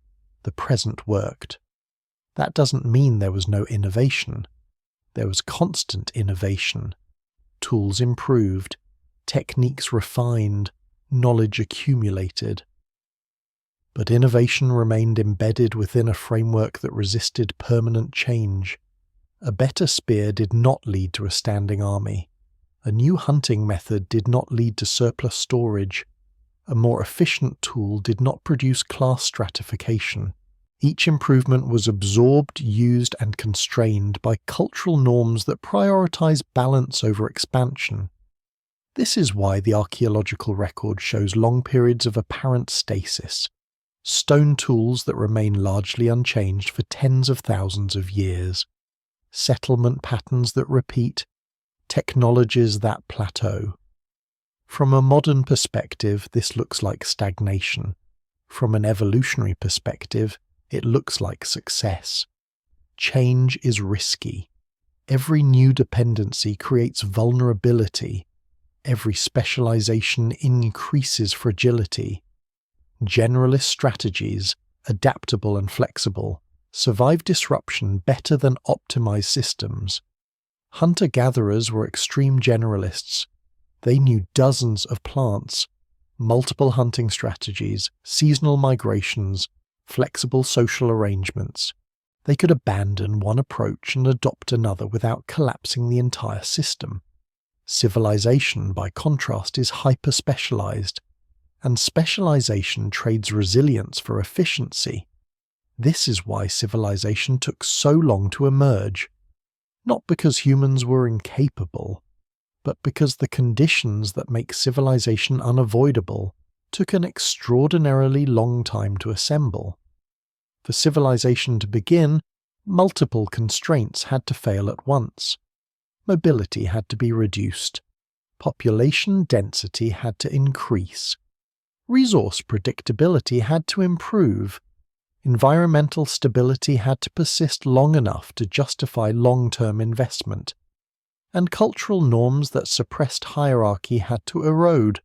the present worked. That doesn't mean there was no innovation. There was constant innovation. Tools improved, techniques refined, knowledge accumulated. But innovation remained embedded within a framework that resisted permanent change. A better spear did not lead to a standing army. A new hunting method did not lead to surplus storage. A more efficient tool did not produce class stratification. Each improvement was absorbed, used, and constrained by cultural norms that prioritize balance over expansion. This is why the archaeological record shows long periods of apparent stasis, stone tools that remain largely unchanged for tens of thousands of years, settlement patterns that repeat, technologies that plateau. From a modern perspective, this looks like stagnation. From an evolutionary perspective, it looks like success. Change is risky. Every new dependency creates vulnerability. Every specialization increases fragility. Generalist strategies, adaptable and flexible, survive disruption better than optimized systems. Hunter-gatherers were extreme generalists. They knew dozens of plants, multiple hunting strategies, seasonal migrations, flexible social arrangements. They could abandon one approach and adopt another without collapsing the entire system. Civilization, by contrast, is hyper-specialized, and specialization trades resilience for efficiency. This is why civilization took so long to emerge, not because humans were incapable, but because the conditions that make civilization unavoidable took an extraordinarily long time to assemble. For civilization to begin, multiple constraints had to fail at once. Mobility had to be reduced. Population density had to increase. Resource predictability had to improve. Environmental stability had to persist long enough to justify long-term investment. And cultural norms that suppressed hierarchy had to erode.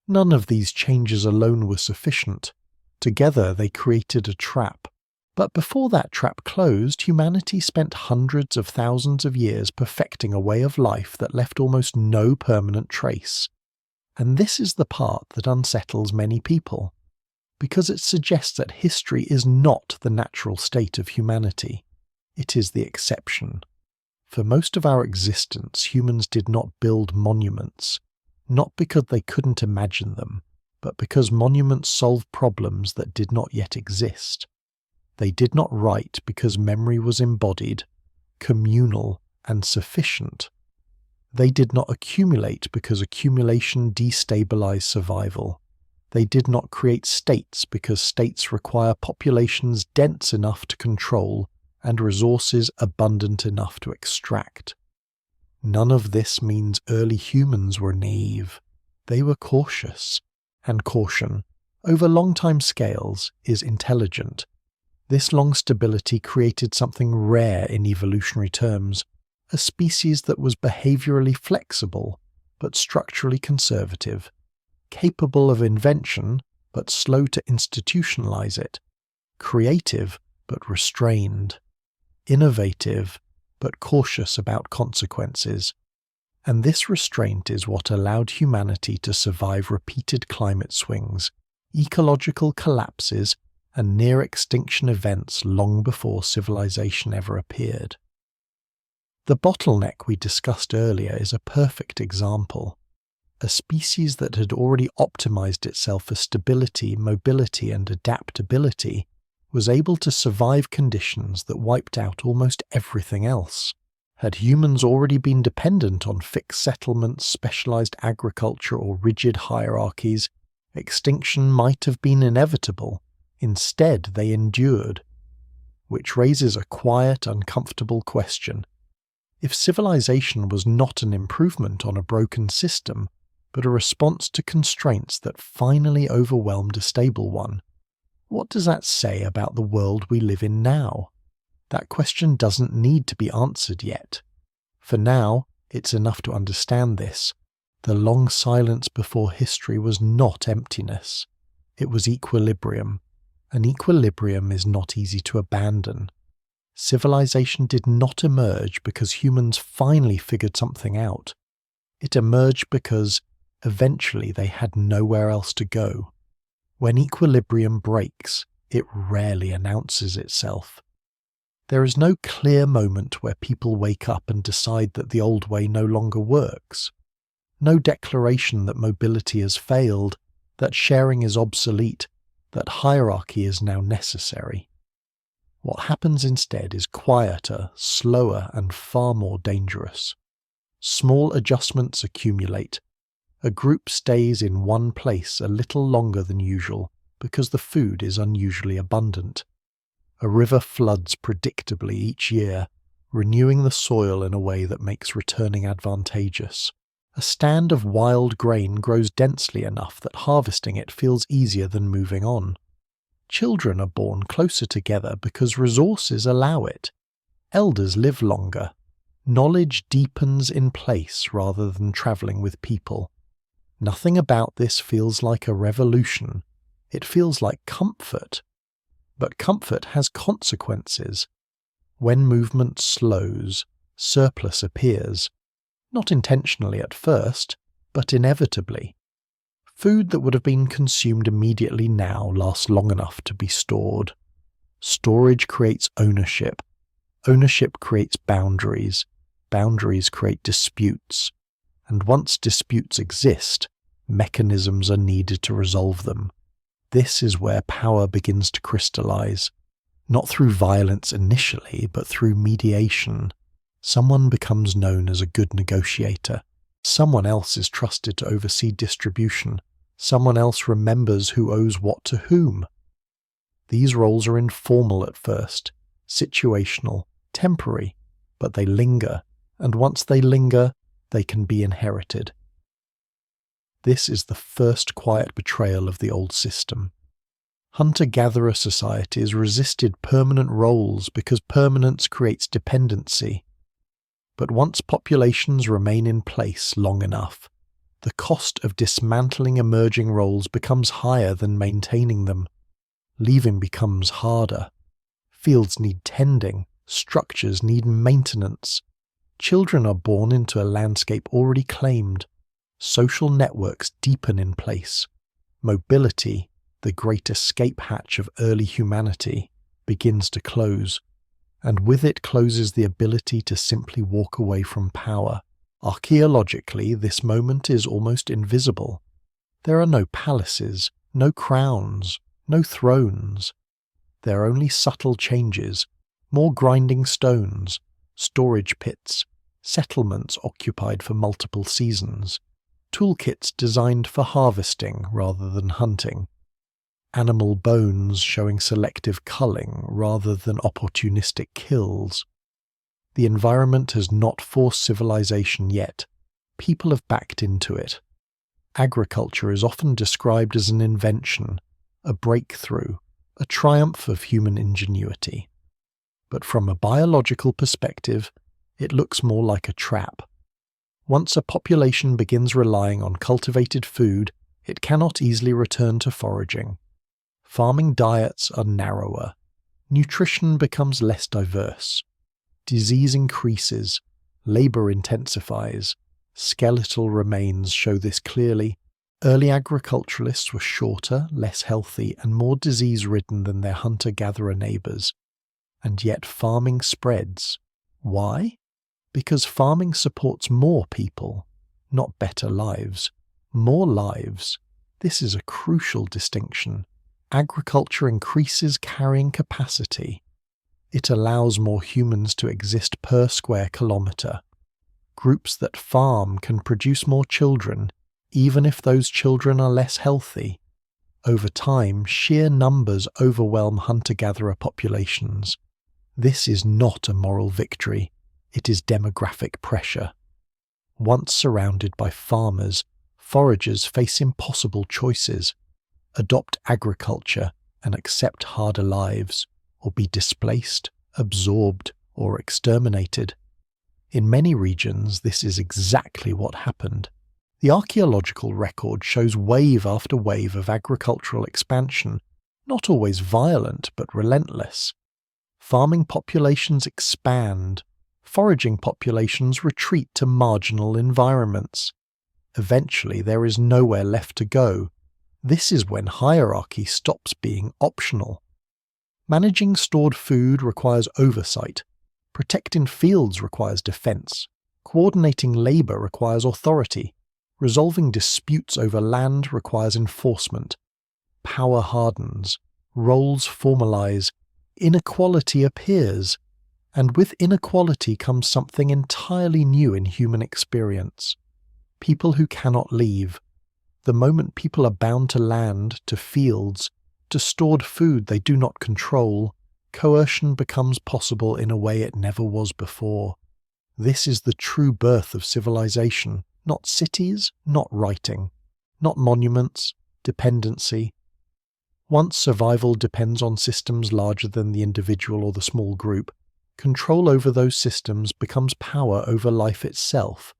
None of these changes alone were sufficient. Together they created a trap. But before that trap closed, humanity spent hundreds of thousands of years perfecting a way of life that left almost no permanent trace. And this is the part that unsettles many people, because it suggests that history is not the natural state of humanity. It is the exception. For most of our existence, humans did not build monuments, not because they couldn't imagine them, but because monuments solved problems that did not yet exist. They did not write because memory was embodied, communal, and sufficient. They did not accumulate because accumulation destabilized survival. They did not create states because states require populations dense enough to control and resources abundant enough to extract. None of this means early humans were naive. They were cautious, and caution, over long time scales, is intelligent. This long stability created something rare in evolutionary terms, a species that was behaviorally flexible but structurally conservative, capable of invention but slow to institutionalize it, creative but restrained, innovative but cautious about consequences. And this restraint is what allowed humanity to survive repeated climate swings, ecological collapses, and near-extinction events long before civilization ever appeared. The bottleneck we discussed earlier is a perfect example. A species that had already optimized itself for stability, mobility, and adaptability was able to survive conditions that wiped out almost everything else. Had humans already been dependent on fixed settlements, specialized agriculture, or rigid hierarchies, extinction might have been inevitable. Instead, they endured. Which raises a quiet, uncomfortable question. If civilization was not an improvement on a broken system, but a response to constraints that finally overwhelmed a stable one, what does that say about the world we live in now? That question doesn't need to be answered yet. For now, it's enough to understand this. The long silence before history was not emptiness. It was equilibrium. An equilibrium is not easy to abandon. Civilization did not emerge because humans finally figured something out. It emerged because, eventually, they had nowhere else to go. When equilibrium breaks, it rarely announces itself. There is no clear moment where people wake up and decide that the old way no longer works. No declaration that mobility has failed, that sharing is obsolete, that hierarchy is now necessary. What happens instead is quieter, slower, and far more dangerous. Small adjustments accumulate. A group stays in one place a little longer than usual because the food is unusually abundant. A river floods predictably each year, renewing the soil in a way that makes returning advantageous. A stand of wild grain grows densely enough that harvesting it feels easier than moving on. Children are born closer together because resources allow it. Elders live longer. Knowledge deepens in place rather than travelling with people. Nothing about this feels like a revolution. It feels like comfort. But comfort has consequences. When movement slows, surplus appears. Not intentionally at first, but inevitably. Food that would have been consumed immediately now lasts long enough to be stored. Storage creates ownership. Ownership creates boundaries. Boundaries create disputes. And once disputes exist, mechanisms are needed to resolve them. This is where power begins to crystallize, not through violence initially, but through mediation. Someone becomes known as a good negotiator. Someone else is trusted to oversee distribution. Someone else remembers who owes what to whom. These roles are informal at first, situational, temporary, but they linger, and once they linger, they can be inherited. This is the first quiet betrayal of the old system. Hunter-gatherer societies resisted permanent roles because permanence creates dependency. But once populations remain in place long enough, the cost of dismantling emerging roles becomes higher than maintaining them. Leaving becomes harder. Fields need tending, structures need maintenance. Children are born into a landscape already claimed. Social networks deepen in place. Mobility, the great escape hatch of early humanity, begins to close, and with it closes the ability to simply walk away from power. Archaeologically, this moment is almost invisible. There are no palaces, no crowns, no thrones. There are only subtle changes, more grinding stones, storage pits, settlements occupied for multiple seasons, toolkits designed for harvesting rather than hunting, animal bones showing selective culling rather than opportunistic kills. The environment has not forced civilization yet. People have backed into it. Agriculture is often described as an invention, a breakthrough, a triumph of human ingenuity. But from a biological perspective, it looks more like a trap. Once a population begins relying on cultivated food, it cannot easily return to foraging. Farming diets are narrower. Nutrition becomes less diverse. Disease increases. Labor intensifies. Skeletal remains show this clearly. Early agriculturalists were shorter, less healthy, and more disease-ridden than their hunter-gatherer neighbors. And yet farming spreads. Why? Because farming supports more people, not better lives. More lives. This is a crucial distinction. Agriculture increases carrying capacity. It allows more humans to exist per square kilometre. Groups that farm can produce more children, even if those children are less healthy. Over time, sheer numbers overwhelm hunter-gatherer populations. This is not a moral victory, it is demographic pressure. Once surrounded by farmers, foragers face impossible choices: adopt agriculture and accept harder lives, or be displaced, absorbed, or exterminated. In many regions, this is exactly what happened. The archaeological record shows wave after wave of agricultural expansion, not always violent but relentless. Farming populations expand. Foraging populations retreat to marginal environments. Eventually, there is nowhere left to go. This is when hierarchy stops being optional. Managing stored food requires oversight. Protecting fields requires defense. Coordinating labor requires authority. Resolving disputes over land requires enforcement. Power hardens. Roles formalize. Inequality appears. And with inequality comes something entirely new in human experience. People who cannot leave. The moment people are bound to land, to fields, to stored food they do not control, coercion becomes possible in a way it never was before. This is the true birth of civilization, not cities, not writing, not monuments, dependency. Once survival depends on systems larger than the individual or the small group, control over those systems becomes power over life itself,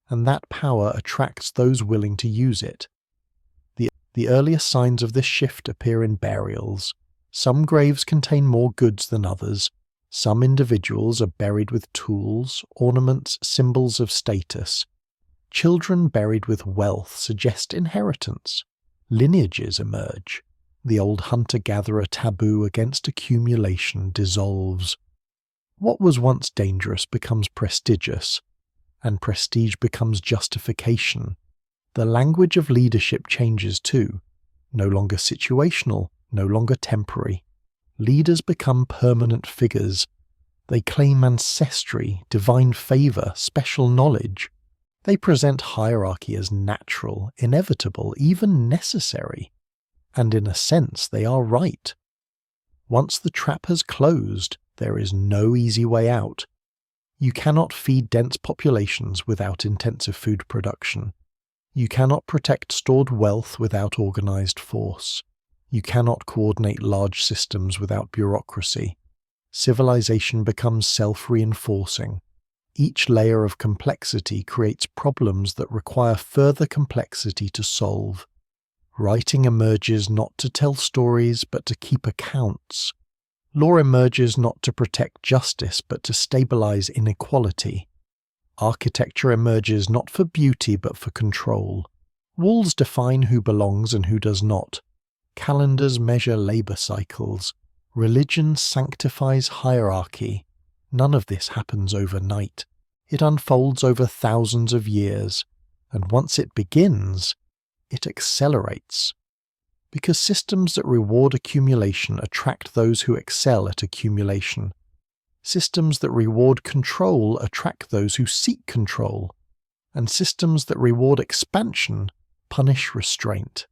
and that power attracts those willing to use it. The earliest signs of this shift appear in burials. Some graves contain more goods than others. Some individuals are buried with tools, ornaments, symbols of status. Children buried with wealth suggest inheritance. Lineages emerge. The old hunter-gatherer taboo against accumulation dissolves. What was once dangerous becomes prestigious. and prestige becomes justification. The language of leadership changes too, no longer situational, no longer temporary. Leaders become permanent figures. They claim ancestry, divine favour, special knowledge. They present hierarchy as natural, inevitable, even necessary. And in a sense, they are right. Once the trap has closed, there is no easy way out. You cannot feed dense populations without intensive food production. You cannot protect stored wealth without organised force. You cannot coordinate large systems without bureaucracy. Civilization becomes self-reinforcing. Each layer of complexity creates problems that require further complexity to solve. Writing emerges not to tell stories, but to keep accounts. Law emerges not to protect justice, but to stabilize inequality. Architecture emerges not for beauty, but for control. Walls define who belongs and who does not. Calendars measure labor cycles. Religion sanctifies hierarchy. None of this happens overnight. It unfolds over thousands of years, and once it begins, it accelerates. Because systems that reward accumulation attract those who excel at accumulation. Systems that reward control attract those who seek control. And systems that reward expansion punish restraint.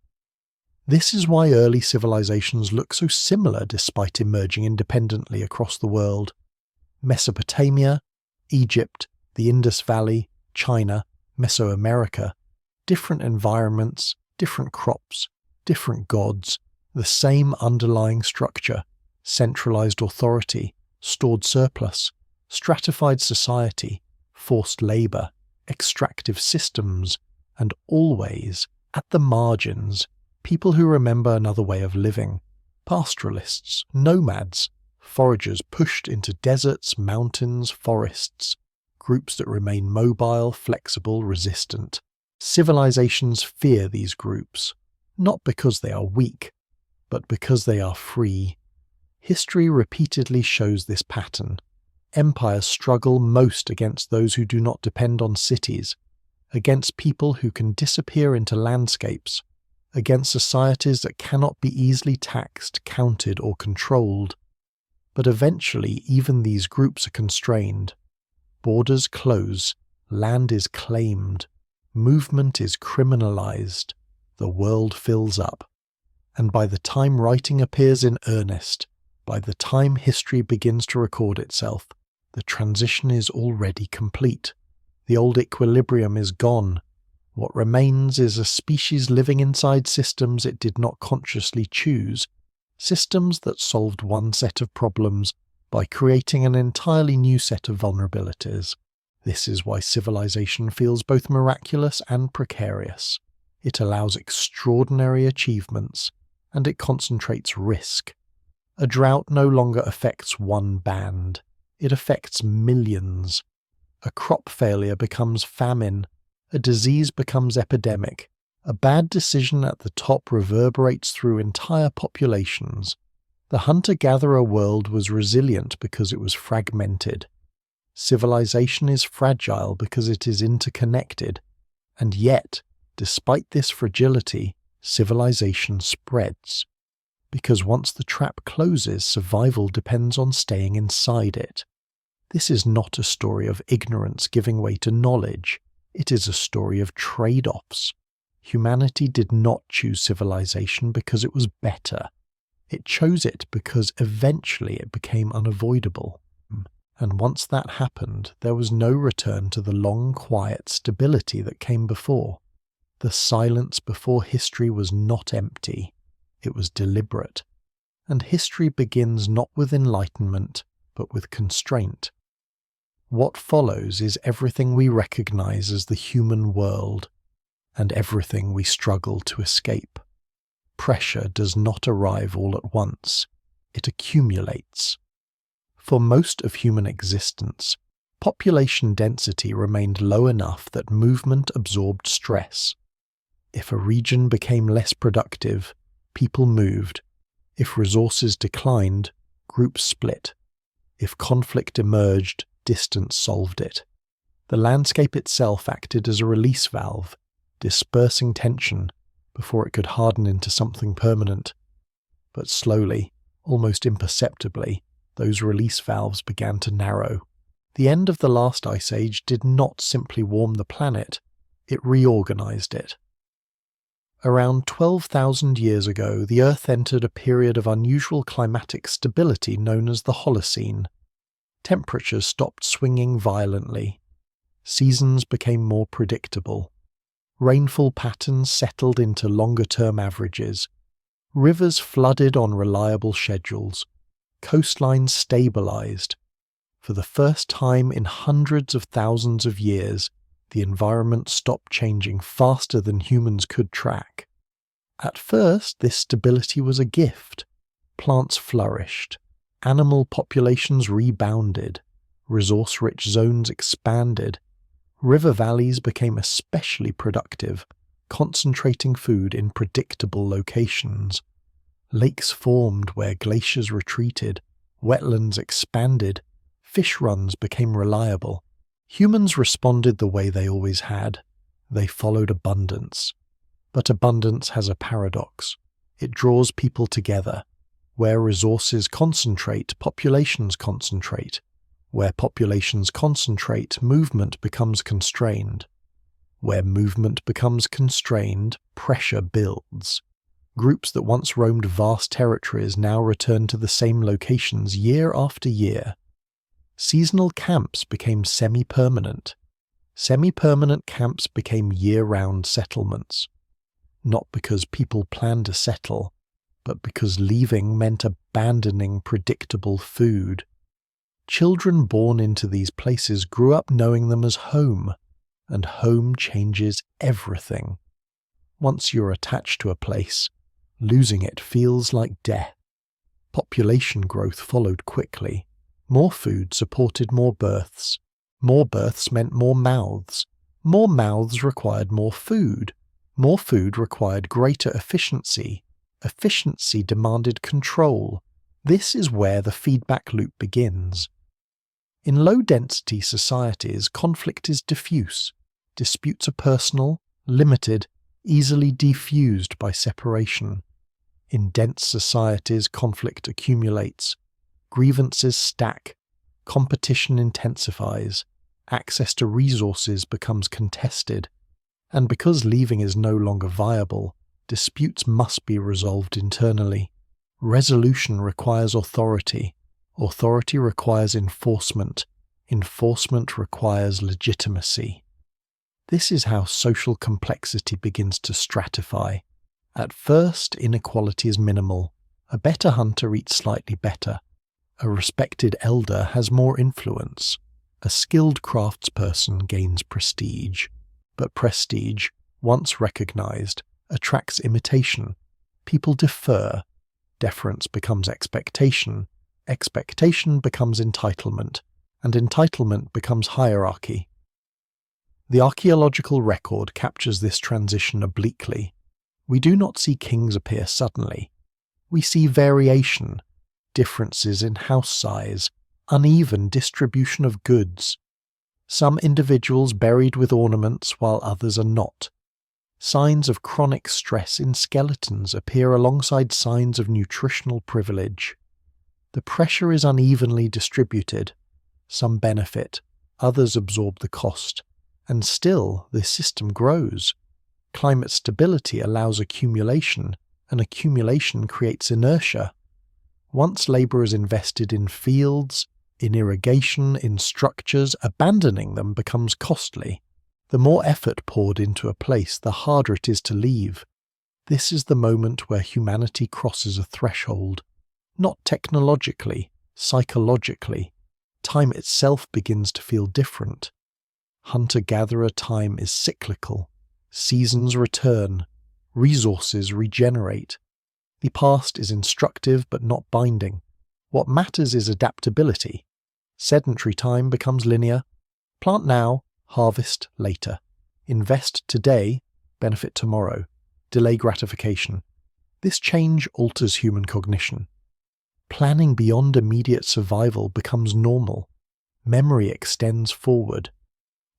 This is why early civilizations look so similar despite emerging independently across the world. Mesopotamia, Egypt, the Indus Valley, China, Mesoamerica, different environments, different crops, different gods, the same underlying structure, centralized authority, stored surplus, stratified society, forced labor, extractive systems, and always, at the margins, people who remember another way of living, pastoralists, nomads, foragers pushed into deserts, mountains, forests, groups that remain mobile, flexible, resistant. Civilizations fear these groups, not because they are weak, but because they are free. History repeatedly shows this pattern. Empires struggle most against those who do not depend on cities, against people who can disappear into landscapes, against societies that cannot be easily taxed, counted, or controlled. But eventually even these groups are constrained. Borders close, land is claimed, movement is criminalized, the world fills up. And by the time writing appears in earnest, by the time history begins to record itself, the transition is already complete. The old equilibrium is gone. What remains is a species living inside systems it did not consciously choose, systems that solved one set of problems by creating an entirely new set of vulnerabilities. This is why civilization feels both miraculous and precarious. It allows extraordinary achievements, and it concentrates risk. A drought no longer affects one band. It affects millions. A crop failure becomes famine. A disease becomes epidemic. A bad decision at the top reverberates through entire populations. The hunter-gatherer world was resilient because it was fragmented. Civilization is fragile because it is interconnected. And yet, despite this fragility, civilization spreads. Because once the trap closes, survival depends on staying inside it. This is not a story of ignorance giving way to knowledge. It is a story of trade-offs. Humanity did not choose civilization because it was better. It chose it because eventually it became unavoidable. And once that happened, there was no return to the long, quiet stability that came before. The silence before history was not empty. It was deliberate. And history begins not with enlightenment, but with constraint. What follows is everything we recognize as the human world, and everything we struggle to escape. Pressure does not arrive all at once. It accumulates. For most of human existence, population density remained low enough that movement absorbed stress. If a region became less productive, people moved. If resources declined, groups split. If conflict emerged, distance solved it. The landscape itself acted as a release valve, dispersing tension before it could harden into something permanent. But slowly, almost imperceptibly, those release valves began to narrow. The end of the last ice age did not simply warm the planet, it reorganized it. Around 12,000 years ago, the Earth entered a period of unusual climatic stability known as the Holocene. Temperatures stopped swinging violently. Seasons became more predictable. Rainfall patterns settled into longer-term averages. Rivers flooded on reliable schedules. Coastlines stabilized. For the first time in hundreds of thousands of years, the environment stopped changing faster than humans could track. At first, this stability was a gift. Plants flourished. Animal populations rebounded. Resource-rich zones expanded. River valleys became especially productive, concentrating food in predictable locations. Lakes formed where glaciers retreated, wetlands expanded, fish runs became reliable. Humans responded the way they always had. They followed abundance. But abundance has a paradox. It draws people together. Where resources concentrate, populations concentrate. Where populations concentrate, movement becomes constrained. Where movement becomes constrained, pressure builds. Groups that once roamed vast territories now return to the same locations year after year. Seasonal camps became semi-permanent. Semi-permanent camps became year-round settlements. Not because people planned to settle, but because leaving meant abandoning predictable food. Children born into these places grew up knowing them as home, and home changes everything. Once you're attached to a place, losing it feels like death. Population growth followed quickly. More food supported more births. More births meant more mouths. More mouths required more food. More food required greater efficiency. Efficiency demanded control. This is where the feedback loop begins. In low-density societies, conflict is diffuse. Disputes are personal, limited, easily defused by separation. In dense societies, conflict accumulates. Grievances stack. Competition intensifies. Access to resources becomes contested. And because leaving is no longer viable, disputes must be resolved internally. Resolution requires authority. Authority requires enforcement. Enforcement requires legitimacy. This is how social complexity begins to stratify. At first, inequality is minimal. A better hunter eats slightly better. A respected elder has more influence. A skilled craftsperson gains prestige. But prestige, once recognized, attracts imitation. People defer. Deference becomes expectation. Expectation becomes entitlement. And entitlement becomes hierarchy. The archaeological record captures this transition obliquely. We do not see kings appear suddenly. We see variation, differences in house size, uneven distribution of goods. Some individuals buried with ornaments while others are not. Signs of chronic stress in skeletons appear alongside signs of nutritional privilege. The pressure is unevenly distributed. Some benefit, others absorb the cost. And still, this system grows. Climate stability allows accumulation, and accumulation creates inertia. Once labour is invested in fields, in irrigation, in structures, abandoning them becomes costly. The more effort poured into a place, the harder it is to leave. This is the moment where humanity crosses a threshold. Not technologically, psychologically. Time itself begins to feel different. Hunter-gatherer time is cyclical. Seasons return. Resources regenerate. The past is instructive but not binding. What matters is adaptability. Sedentary time becomes linear. Plant now, harvest later. Invest today, benefit tomorrow. Delay gratification. This change alters human cognition. Planning beyond immediate survival becomes normal. Memory extends forward.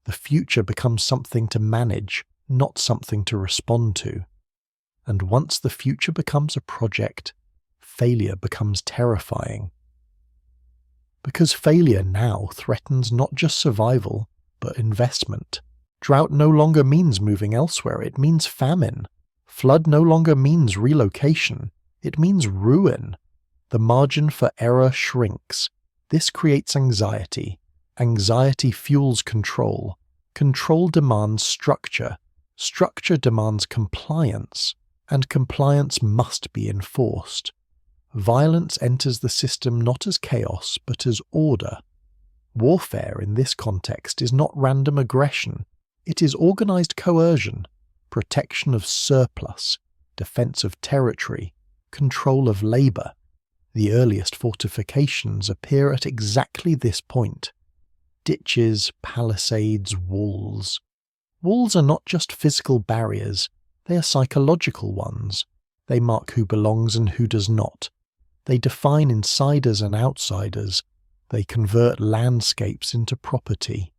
The future becomes something to manage, not something to respond to. And once the future becomes a project, failure becomes terrifying. Because failure now threatens not just survival, but investment. Drought no longer means moving elsewhere, it means famine. Flood no longer means relocation, it means ruin. The margin for error shrinks. This creates anxiety. Anxiety fuels control. Control demands structure. Structure demands compliance. And compliance must be enforced. Violence enters the system not as chaos, but as order. Warfare in this context is not random aggression. It is organized coercion, protection of surplus, defense of territory, control of labor. The earliest fortifications appear at exactly this point. Ditches, palisades, walls. Walls are not just physical barriers, they are psychological ones. They mark who belongs and who does not. They define insiders and outsiders. They convert landscapes into property.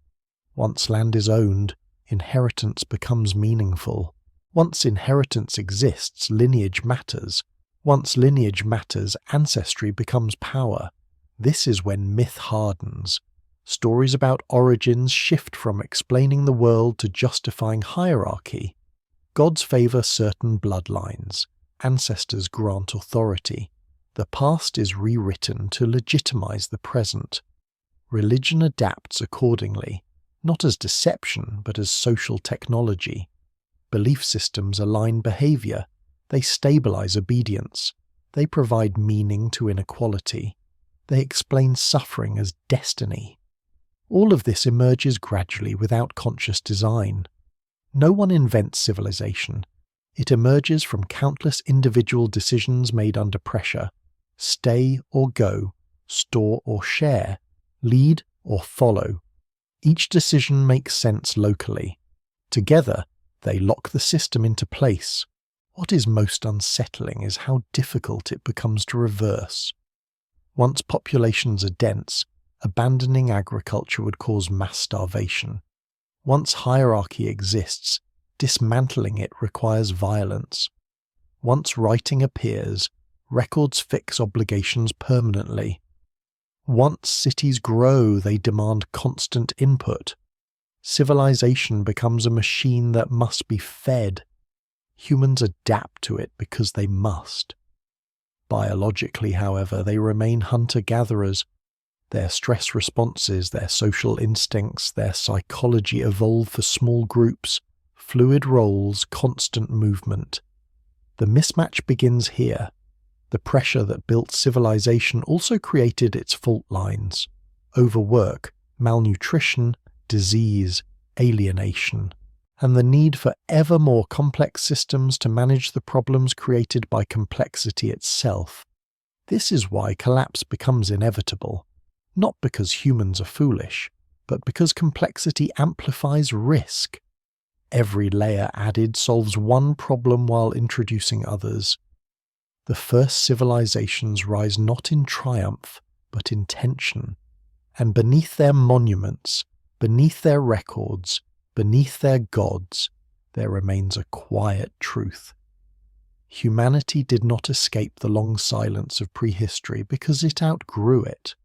Once land is owned, inheritance becomes meaningful. Once inheritance exists, lineage matters. Once lineage matters, ancestry becomes power. This is when myth hardens. Stories about origins shift from explaining the world to justifying hierarchy. Gods favor certain bloodlines. Ancestors grant authority. The past is rewritten to legitimize the present. Religion adapts accordingly, not as deception but as social technology. Belief systems align behavior. They stabilize obedience. They provide meaning to inequality. They explain suffering as destiny. All of this emerges gradually without conscious design. No one invents civilization. It emerges from countless individual decisions made under pressure. Stay or go, store or share, lead or follow. Each decision makes sense locally. Together, they lock the system into place. What is most unsettling is how difficult it becomes to reverse. Once populations are dense, abandoning agriculture would cause mass starvation. Once hierarchy exists, dismantling it requires violence. Once writing appears, records fix obligations permanently. Once cities grow, they demand constant input. Civilization becomes a machine that must be fed. Humans adapt to it because they must. Biologically, however, they remain hunter-gatherers. Their stress responses, their social instincts, their psychology evolve for small groups, fluid roles, constant movement. The mismatch begins here. The pressure that built civilization also created its fault lines: overwork, malnutrition, disease, alienation, and the need for ever more complex systems to manage the problems created by complexity itself. This is why collapse becomes inevitable, not because humans are foolish, but because complexity amplifies risk. Every layer added solves one problem while introducing others. The first civilizations rise not in triumph, but in tension. And beneath their monuments, beneath their records, beneath their gods, there remains a quiet truth. Humanity did not escape the long silence of prehistory because it outgrew it.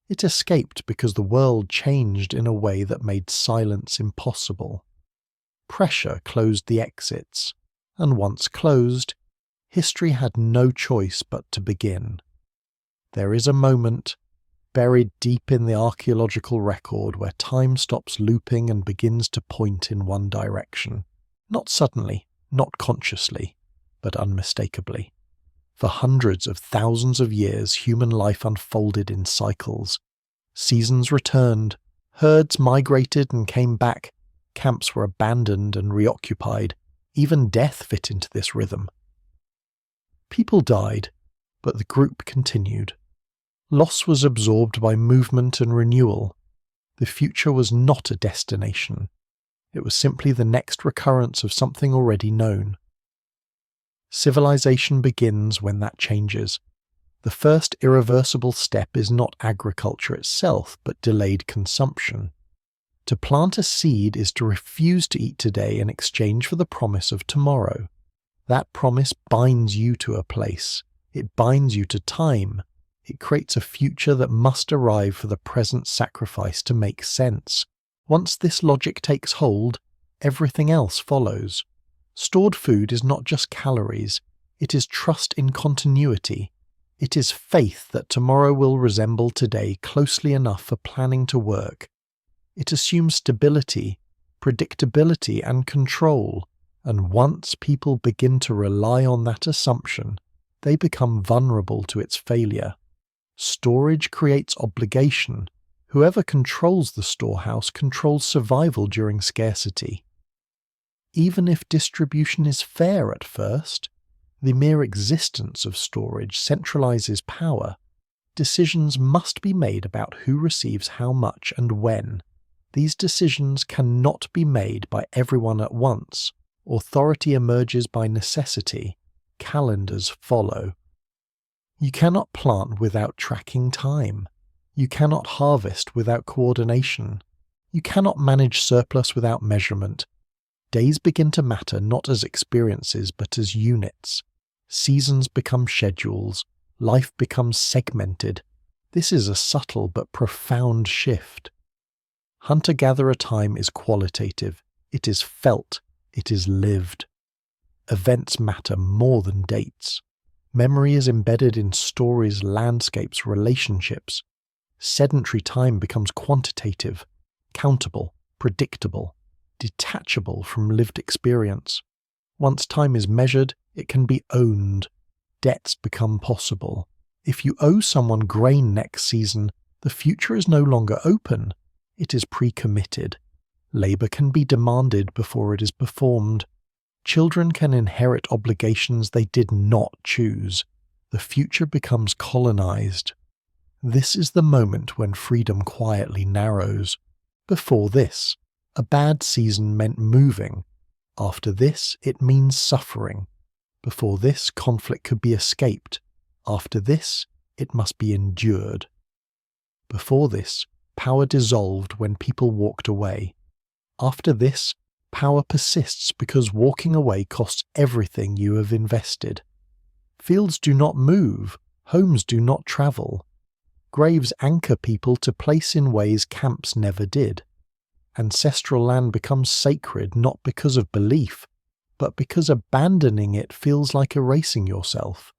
It escaped because the world changed in a way that made silence impossible. Pressure closed the exits, and once closed, history had no choice but to begin. There is a moment, buried deep in the archaeological record, where time stops looping and begins to point in one direction. Not suddenly, not consciously, but unmistakably. For hundreds of thousands of years, human life unfolded in cycles. Seasons returned, herds migrated and came back, camps were abandoned and reoccupied. Even death fit into this rhythm. People died, but the group continued. Loss was absorbed by movement and renewal. The future was not a destination. It was simply the next recurrence of something already known. Civilization begins when that changes. The first irreversible step is not agriculture itself, but delayed consumption. To plant a seed is to refuse to eat today in exchange for the promise of tomorrow. That promise binds you to a place. It binds you to time. It creates a future that must arrive for the present sacrifice to make sense. Once this logic takes hold, everything else follows. Stored food is not just calories. It is trust in continuity. It is faith that tomorrow will resemble today closely enough for planning to work. It assumes stability, predictability, and control. And once people begin to rely on that assumption, they become vulnerable to its failure. Storage creates obligation. Whoever controls the storehouse controls survival during scarcity. Even if distribution is fair at first, the mere existence of storage centralizes power. Decisions must be made about who receives how much and when. These decisions cannot be made by everyone at once. Authority emerges by necessity. Calendars follow. You cannot plant without tracking time. You cannot harvest without coordination. You cannot manage surplus without measurement. Days begin to matter not as experiences but as units. Seasons become schedules. Life becomes segmented. This is a subtle but profound shift. Hunter-gatherer time is qualitative. It is felt. It is lived. Events matter more than dates. Memory is embedded in stories, landscapes, relationships. Sedentary time becomes quantitative, countable, predictable, detachable from lived experience. Once time is measured, it can be owned. Debts become possible. If you owe someone grain next season, the future is no longer open. It is pre-committed. Labor can be demanded before it is performed. Children can inherit obligations they did not choose. The future becomes colonized. This is the moment when freedom quietly narrows. Before this, a bad season meant moving. After this, it means suffering. Before this, conflict could be escaped. After this, it must be endured. Before this, power dissolved when people walked away. After this, power persists because walking away costs everything you have invested. Fields do not move, homes do not travel. Graves anchor people to place in ways camps never did. Ancestral land becomes sacred not because of belief, but because abandoning it feels like erasing yourself.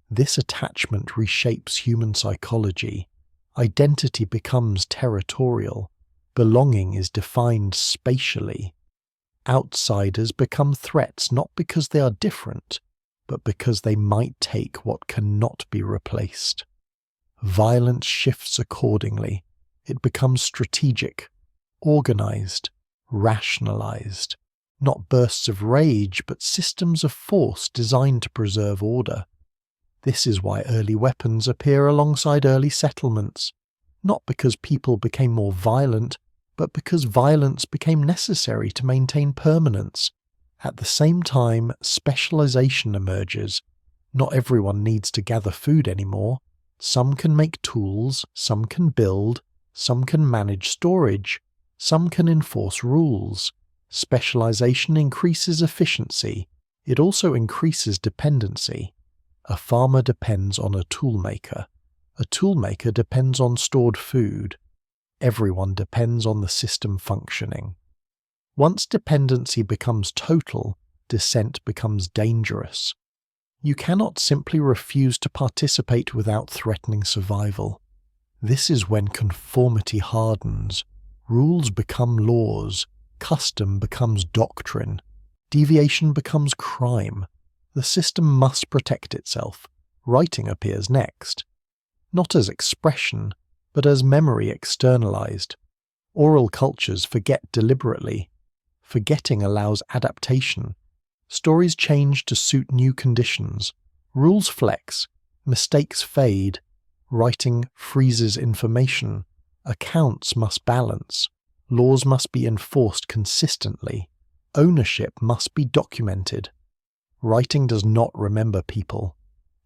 This attachment reshapes human psychology. Identity becomes territorial. Belonging is defined spatially. Outsiders become threats not because they are different, but because they might take what cannot be replaced. Violence shifts accordingly. It becomes strategic, organized, rationalized. Not bursts of rage, but systems of force designed to preserve order. This is why early weapons appear alongside early settlements, not because people became more violent, but because violence became necessary to maintain permanence. At the same time, specialization emerges. Not everyone needs to gather food anymore. Some can make tools, some can build, some can manage storage, some can enforce rules. Specialization increases efficiency. It also increases dependency. A farmer depends on a toolmaker. A toolmaker depends on stored food. Everyone depends on the system functioning. Once dependency becomes total, dissent becomes dangerous. You cannot simply refuse to participate without threatening survival. This is when conformity hardens. Rules become laws. Custom becomes doctrine. Deviation becomes crime. The system must protect itself. Writing appears next. Not as expression, but as memory externalized. Oral cultures forget deliberately. Forgetting allows adaptation. Stories change to suit new conditions. Rules flex. Mistakes fade. Writing freezes information. Accounts must balance. Laws must be enforced consistently. Ownership must be documented. Writing does not remember people.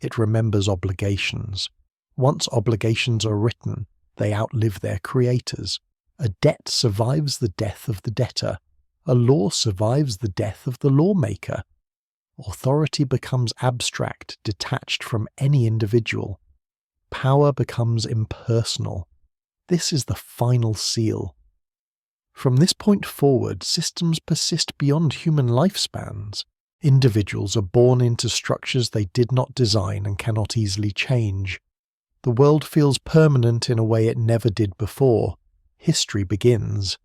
It remembers obligations. Once obligations are written, they outlive their creators. A debt survives the death of the debtor. A law survives the death of the lawmaker. Authority becomes abstract, detached from any individual. Power becomes impersonal. This is the final seal. From this point forward, systems persist beyond human lifespans. Individuals are born into structures they did not design and cannot easily change. The world feels permanent in a way it never did before. History begins,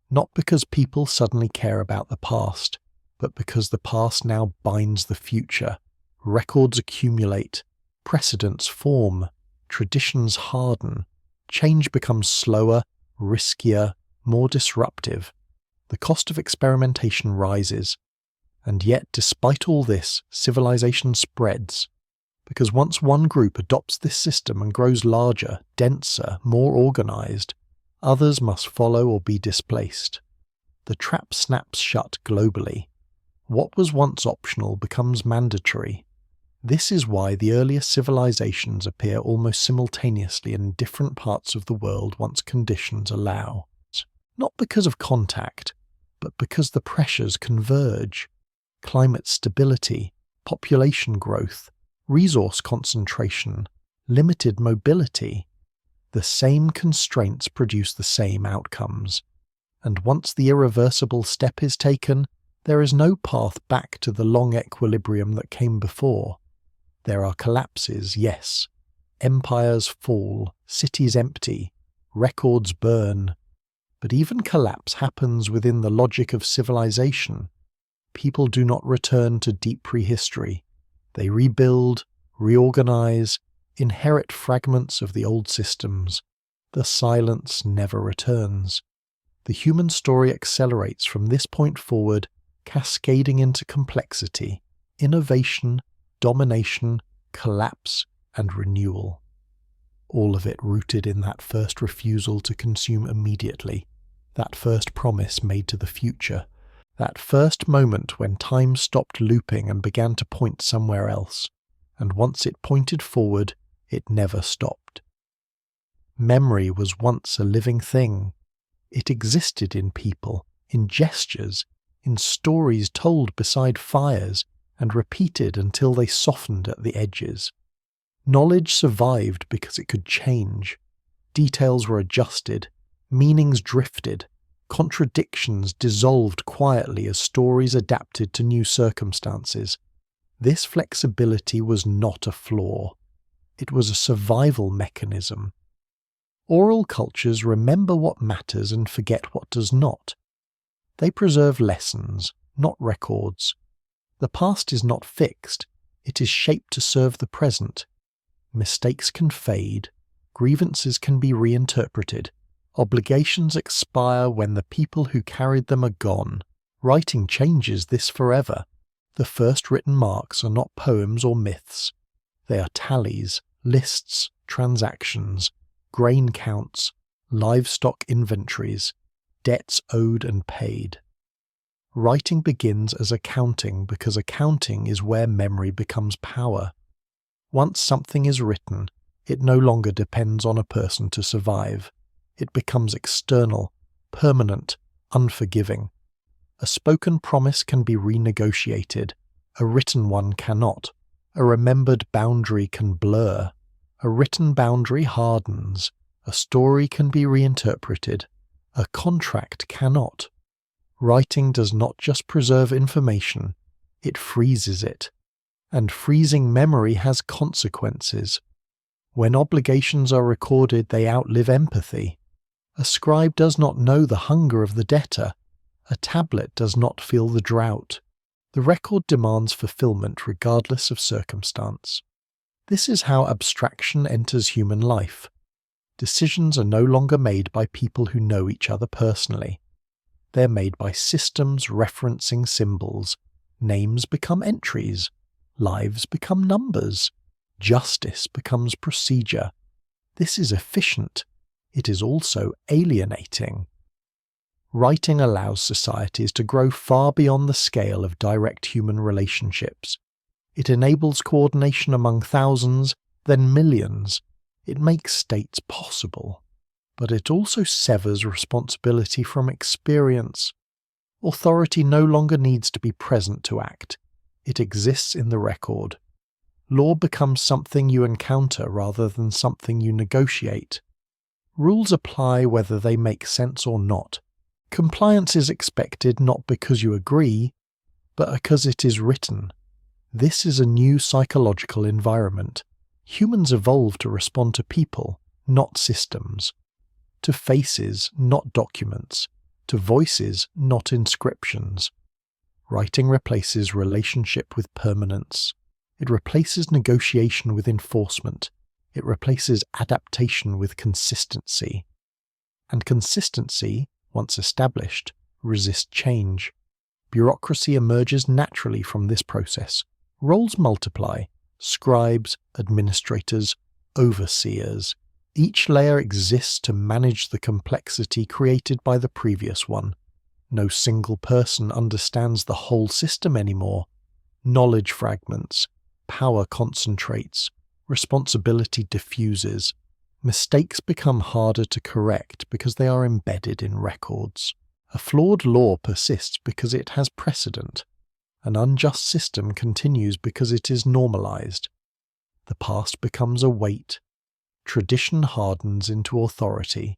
not because people suddenly care about the past, but because the past now binds the future. Records accumulate, precedents form, traditions harden, change becomes slower, riskier, more disruptive. The cost of experimentation rises. And yet, despite all this, civilization spreads. Because once one group adopts this system and grows larger, denser, more organized, others must follow or be displaced. The trap snaps shut globally. What was once optional becomes mandatory. This is why the earliest civilizations appear almost simultaneously in different parts of the world once conditions allow. Not because of contact, but because the pressures converge. Climate stability, population growth, resource concentration, limited mobility. The same constraints produce the same outcomes. And once the irreversible step is taken, there is no path back to the long equilibrium that came before. There are collapses, yes. Empires fall, cities empty, records burn. But even collapse happens within the logic of civilization. People do not return to deep prehistory. They rebuild, reorganize, inherit fragments of the old systems. The silence never returns. The human story accelerates from this point forward, cascading into complexity, innovation, domination, collapse, and renewal. All of it rooted in that first refusal to consume immediately, that first promise made to the future, that first moment when time stopped looping and began to point somewhere else, and once it pointed forward, it never stopped. Memory was once a living thing. It existed in people, in gestures, in stories told beside fires and repeated until they softened at the edges. Knowledge survived because it could change. Details were adjusted, meanings drifted, contradictions dissolved quietly as stories adapted to new circumstances. This flexibility was not a flaw. It was a survival mechanism. Oral cultures remember what matters and forget what does not. They preserve lessons, not records. The past is not fixed, it is shaped to serve the present. Mistakes can fade, grievances can be reinterpreted, obligations expire when the people who carried them are gone. Writing changes this forever. The first written marks are not poems or myths. They are tallies, lists, transactions, grain counts, livestock inventories, debts owed and paid. Writing begins as accounting because accounting is where memory becomes power. Once something is written, it no longer depends on a person to survive. It becomes external, permanent, unforgiving. A spoken promise can be renegotiated. A written one cannot. A remembered boundary can blur. A written boundary hardens. A story can be reinterpreted. A contract cannot. Writing does not just preserve information, it freezes it. And freezing memory has consequences. When obligations are recorded, they outlive empathy. A scribe does not know the hunger of the debtor. A tablet does not feel the drought. The record demands fulfillment regardless of circumstance. This is how abstraction enters human life. Decisions are no longer made by people who know each other personally. They're made by systems referencing symbols. Names become entries. Lives become numbers. Justice becomes procedure. This is efficient. It is also alienating. Writing allows societies to grow far beyond the scale of direct human relationships. It enables coordination among thousands, then millions. It makes states possible. but it also severs responsibility from experience. Authority no longer needs to be present to act. It exists in the record. Law becomes something you encounter rather than something you negotiate. Rules apply whether they make sense or not. Compliance is expected not because you agree, but because it is written. This is a new psychological environment. Humans evolved to respond to people, not systems. To faces, not documents. To voices, not inscriptions. Writing replaces relationship with permanence. It replaces negotiation with enforcement. It replaces adaptation with consistency. And consistency, once established, resists change. Bureaucracy emerges naturally from this process. Roles multiply: scribes, administrators, overseers. Each layer exists to manage the complexity created by the previous one. No single person understands the whole system anymore. Knowledge fragments, power concentrates, responsibility diffuses. Mistakes become harder to correct because they are embedded in records. A flawed law persists because it has precedent. An unjust system continues because it is normalized. The past becomes a weight. Tradition hardens into authority.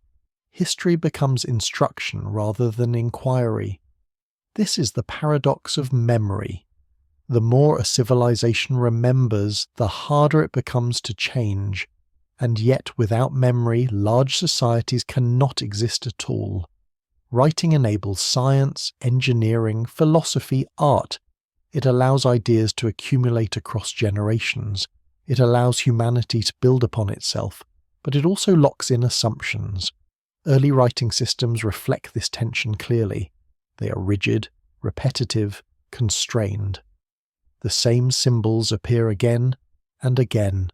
History becomes instruction rather than inquiry. This is the paradox of memory. The more a civilization remembers, the harder it becomes to change. And yet, without memory, large societies cannot exist at all. Writing enables science, engineering, philosophy, art. It allows ideas to accumulate across generations. It allows humanity to build upon itself, but it also locks in assumptions. Early writing systems reflect this tension clearly. They are rigid, repetitive, constrained. The same symbols appear again and again.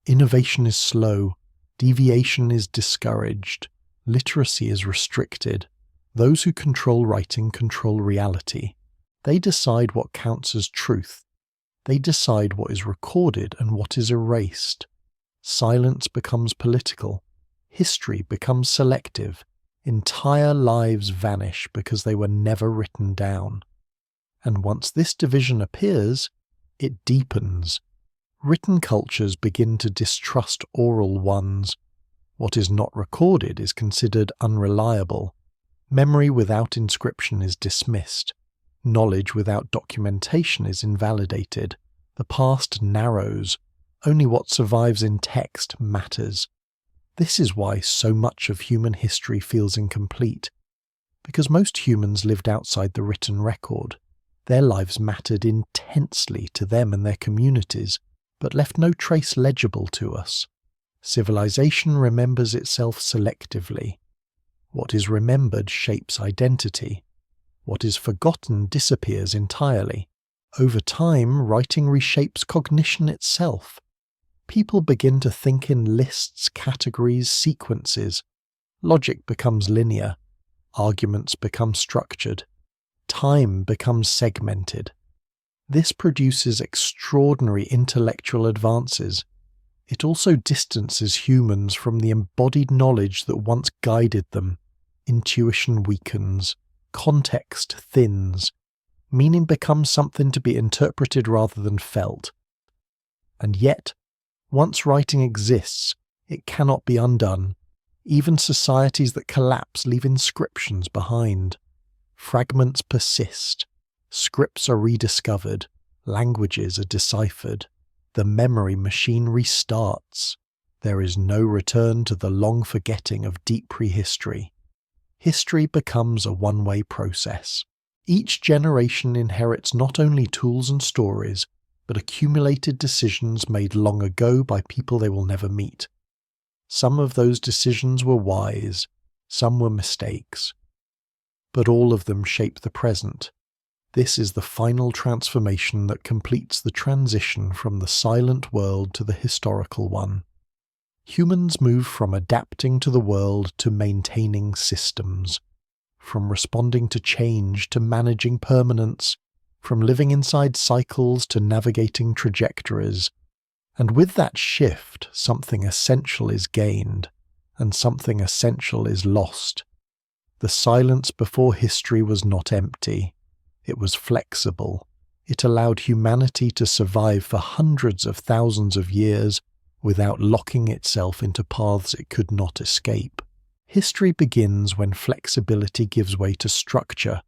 Innovation is slow. Deviation is discouraged. Literacy is restricted. Those who control writing control reality. They decide what counts as truth. They decide what is recorded and what is erased. Silence becomes political. History becomes selective. Entire lives vanish because they were never written down. And once this division appears, it deepens. Written cultures begin to distrust oral ones. What is not recorded is considered unreliable. Memory without inscription is dismissed. Knowledge without documentation is invalidated. The past narrows. Only what survives in text matters. This is why so much of human history feels incomplete. Because most humans lived outside the written record. Their lives mattered intensely to them and their communities, but left no trace legible to us. Civilization remembers itself selectively. What is remembered shapes identity. What is forgotten disappears entirely. Over time, writing reshapes cognition itself. People begin to think in lists, categories, sequences. Logic becomes linear. Arguments become structured. Time becomes segmented. This produces extraordinary intellectual advances. It also distances humans from the embodied knowledge that once guided them. Intuition weakens. Context thins. Meaning becomes something to be interpreted rather than felt. And yet, once writing exists, it cannot be undone. Even societies that collapse leave inscriptions behind. Fragments persist. Scripts are rediscovered. Languages are deciphered. The memory machine restarts. There is no return to the long forgetting of deep prehistory. History becomes a one-way process. Each generation inherits not only tools and stories, but accumulated decisions made long ago by people they will never meet. Some of those decisions were wise, some were mistakes. But all of them shape the present. This is the final transformation that completes the transition from the silent world to the historical one. Humans move from adapting to the world to maintaining systems, from responding to change to managing permanence, from living inside cycles to navigating trajectories. And with that shift, something essential is gained: and something essential is lost. The silence before history was not empty. It was flexible. It allowed humanity to survive for hundreds of thousands of years without locking itself into paths it could not escape. History begins when flexibility gives way to structure,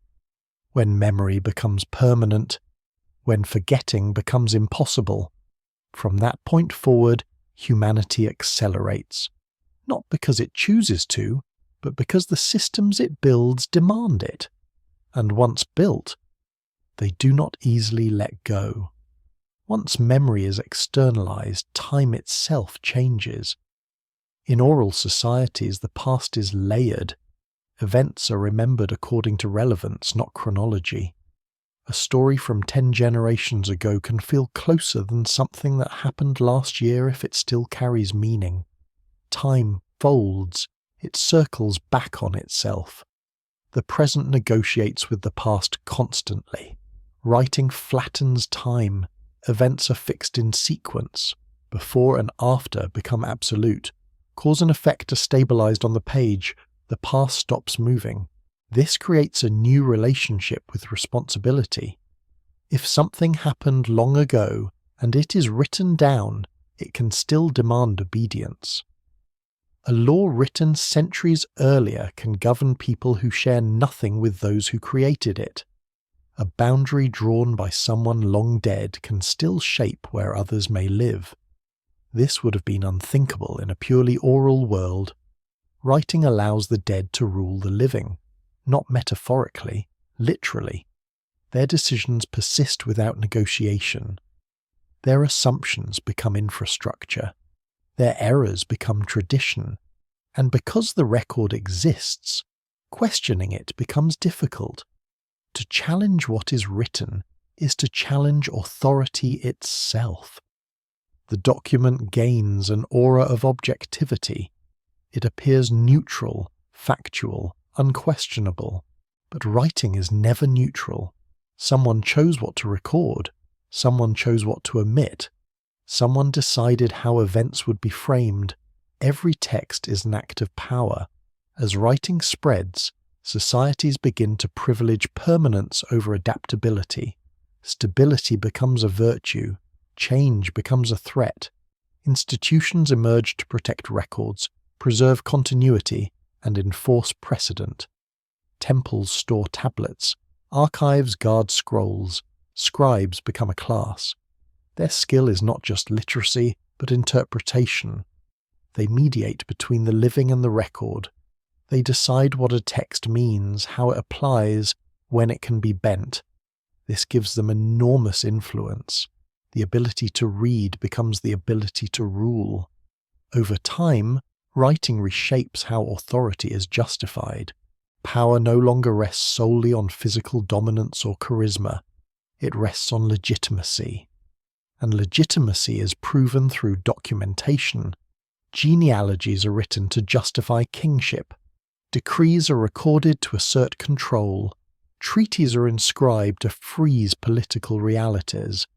when memory becomes permanent, when forgetting becomes impossible. From that point forward, humanity accelerates, not because it chooses to, but because the systems it builds demand it. And once built, they do not easily let go. Once memory is externalized, time itself changes. In oral societies, the past is layered. Events are remembered according to relevance, not chronology. A story from 10 generations ago can feel closer than something that happened last year if it still carries meaning. Time folds, it circles back on itself. The present negotiates with the past constantly. Writing flattens time. Events are fixed in sequence. Before and after become absolute. Cause and effect are stabilized on the page. The past stops moving. This creates a new relationship with responsibility. If something happened long ago and it is written down, it can still demand obedience. A law written centuries earlier can govern people who share nothing with those who created it. A boundary drawn by someone long dead can still shape where others may live. This would have been unthinkable in a purely oral world. Writing allows the dead to rule the living, not metaphorically, literally. Their decisions persist without negotiation. Their assumptions become infrastructure. Their errors become tradition. And because the record exists, questioning it becomes difficult. To challenge what is written is to challenge authority itself. The document gains an aura of objectivity. It appears neutral, factual, unquestionable. But writing is never neutral. Someone chose what to record. Someone chose what to omit. Someone decided how events would be framed. Every text is an act of power. As writing spreads, societies begin to privilege permanence over adaptability. Stability becomes a virtue. Change becomes a threat. Institutions emerge to protect records, preserve continuity, and enforce precedent. Temples store tablets. Archives guard scrolls. Scribes become a class. Their skill is not just literacy, but interpretation. They mediate between the living and the record. They decide what a text means, how it applies, when it can be bent. This gives them enormous influence. The ability to read becomes the ability to rule. Over time, writing reshapes how authority is justified. Power no longer rests solely on physical dominance or charisma. It rests on legitimacy. And legitimacy is proven through documentation. Genealogies are written to justify kingship. Decrees are recorded to assert control. Treaties are inscribed to freeze political realities.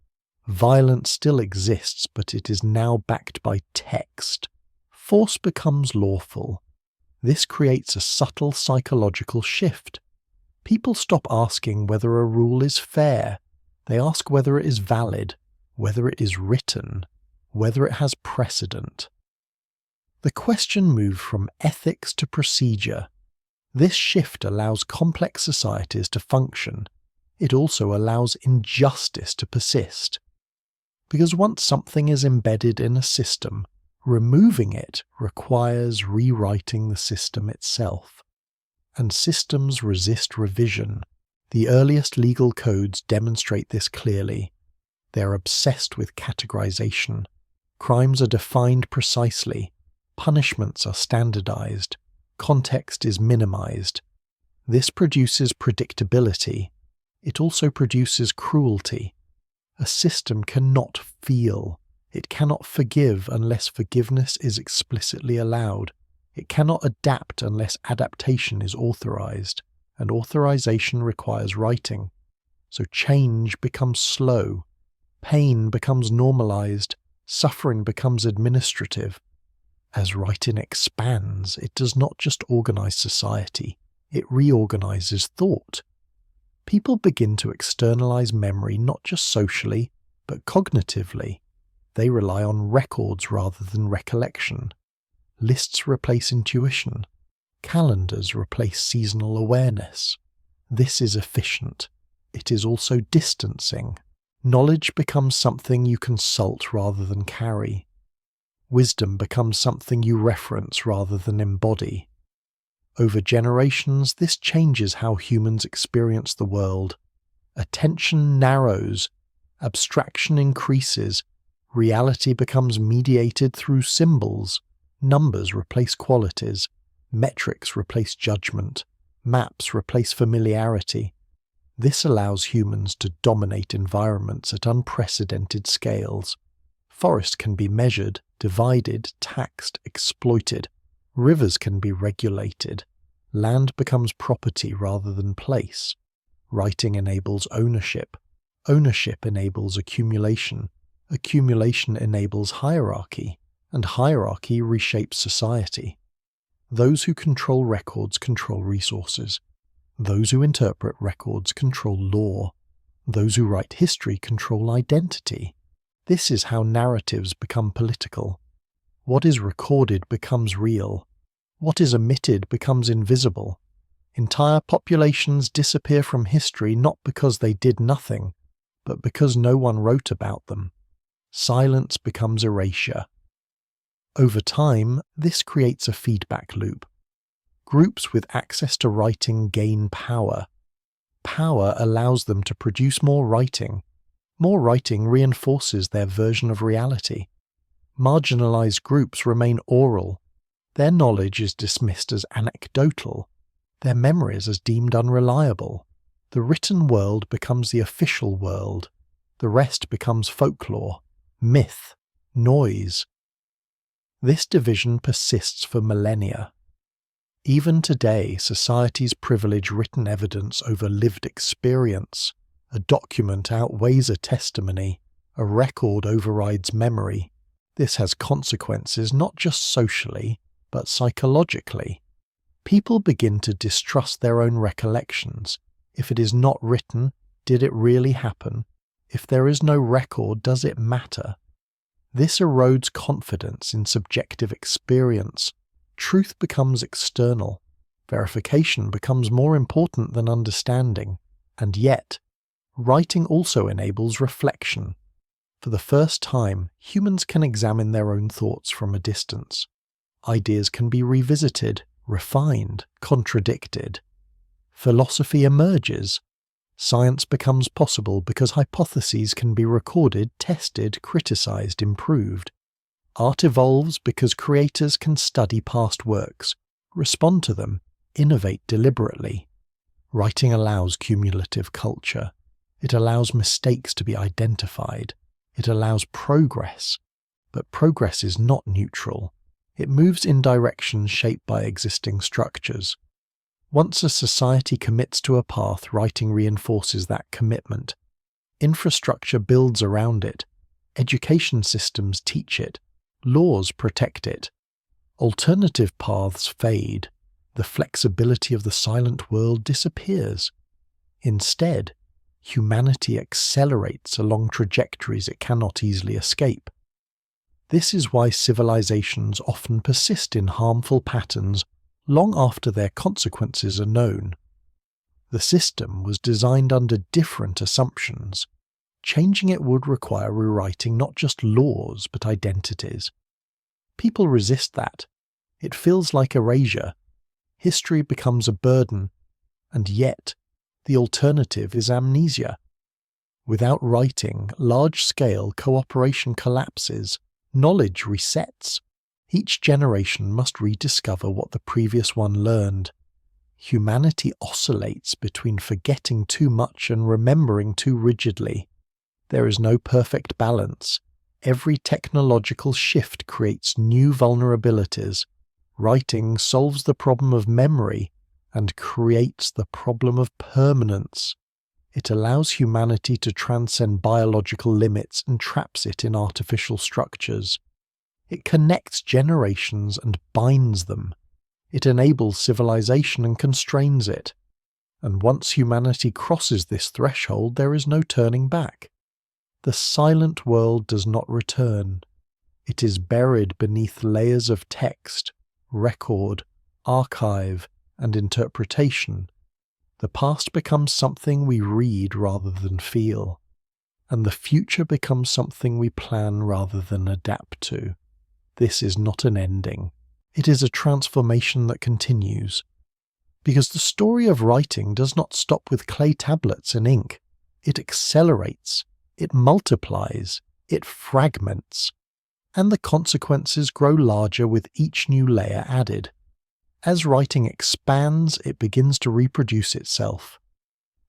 Violence still exists, but it is now backed by text. Force becomes lawful. This creates a subtle psychological shift. People stop asking whether a rule is fair. They ask whether it is valid, whether it is written, whether it has precedent. The question moved from ethics to procedure. This shift allows complex societies to function. It also allows injustice to persist. Because once something is embedded in a system, removing it requires rewriting the system itself. And systems resist revision. The earliest legal codes demonstrate this clearly. They are obsessed with categorization. Crimes are defined precisely. Punishments are standardized. Context is minimized. This produces predictability. It also produces cruelty. A system cannot feel. It cannot forgive unless forgiveness is explicitly allowed. It cannot adapt unless adaptation is authorized, and authorization requires writing. So change becomes slow. Pain becomes normalized. Suffering becomes administrative. As writing expands, it does not just organize society, it reorganizes thought. People begin to externalize memory not just socially, but cognitively. They rely on records rather than recollection. Lists replace intuition. Calendars replace seasonal awareness. This is efficient. It is also distancing. Knowledge becomes something you consult rather than carry. Wisdom becomes something you reference rather than embody. Over generations, this changes how humans experience the world. Attention narrows, abstraction increases, reality becomes mediated through symbols. Numbers replace qualities, metrics replace judgment, maps replace familiarity. This allows humans to dominate environments at unprecedented scales. Forest can be measured, divided, taxed, exploited. Rivers can be regulated. Land becomes property rather than place. Writing enables ownership. Ownership enables accumulation. Accumulation enables hierarchy. And hierarchy reshapes society. Those who control records control resources. Those who interpret records control law. Those who write history control identity. This is how narratives become political. What is recorded becomes real. What is omitted becomes invisible. Entire populations disappear from history not because they did nothing, but because no one wrote about them. Silence becomes erasure. Over time, this creates a feedback loop. Groups with access to writing gain power. Power allows them to produce more writing. More writing reinforces their version of reality. Marginalized groups remain oral. Their knowledge is dismissed as anecdotal. Their memories as deemed unreliable. The written world becomes the official world. The rest becomes folklore, myth, noise. This division persists for millennia. Even today, societies privilege written evidence over lived experience. A document outweighs a testimony. A record overrides memory. This has consequences not just socially, but psychologically. People begin to distrust their own recollections. If it is not written, did it really happen? If there is no record, does it matter? This erodes confidence in subjective experience. Truth becomes external. Verification becomes more important than understanding. And yet, writing also enables reflection. For the first time, humans can examine their own thoughts from a distance. Ideas can be revisited, refined, contradicted. Philosophy emerges. Science becomes possible because hypotheses can be recorded, tested, criticized, improved. Art evolves because creators can study past works, respond to them, innovate deliberately. Writing allows cumulative culture. It allows mistakes to be identified. It allows progress. But progress is not neutral. It moves in directions shaped by existing structures. Once a society commits to a path, writing reinforces that commitment. Infrastructure builds around it. Education systems teach it. Laws protect it. Alternative paths fade. The flexibility of the silent world disappears. Instead, humanity accelerates along trajectories it cannot easily escape. This is why civilizations often persist in harmful patterns long after their consequences are known. The system was designed under different assumptions. Changing it would require rewriting not just laws, but identities. People resist that. It feels like erasure. History becomes a burden, and yet, the alternative is amnesia. Without writing, large-scale cooperation collapses. Knowledge resets. Each generation must rediscover what the previous one learned. Humanity oscillates between forgetting too much and remembering too rigidly. There is no perfect balance. Every technological shift creates new vulnerabilities. Writing solves the problem of memory and creates the problem of permanence. It allows humanity to transcend biological limits and traps it in artificial structures. It connects generations and binds them. It enables civilization and constrains it. And once humanity crosses this threshold, there is no turning back. The silent world does not return. It is buried beneath layers of text, record, archive, and interpretation. The past becomes something we read rather than feel, and the future becomes something we plan rather than adapt to. This is not an ending. It is a transformation that continues. Because the story of writing does not stop with clay tablets and ink. It accelerates, it multiplies, it fragments, and the consequences grow larger with each new layer added. As writing expands, it begins to reproduce itself.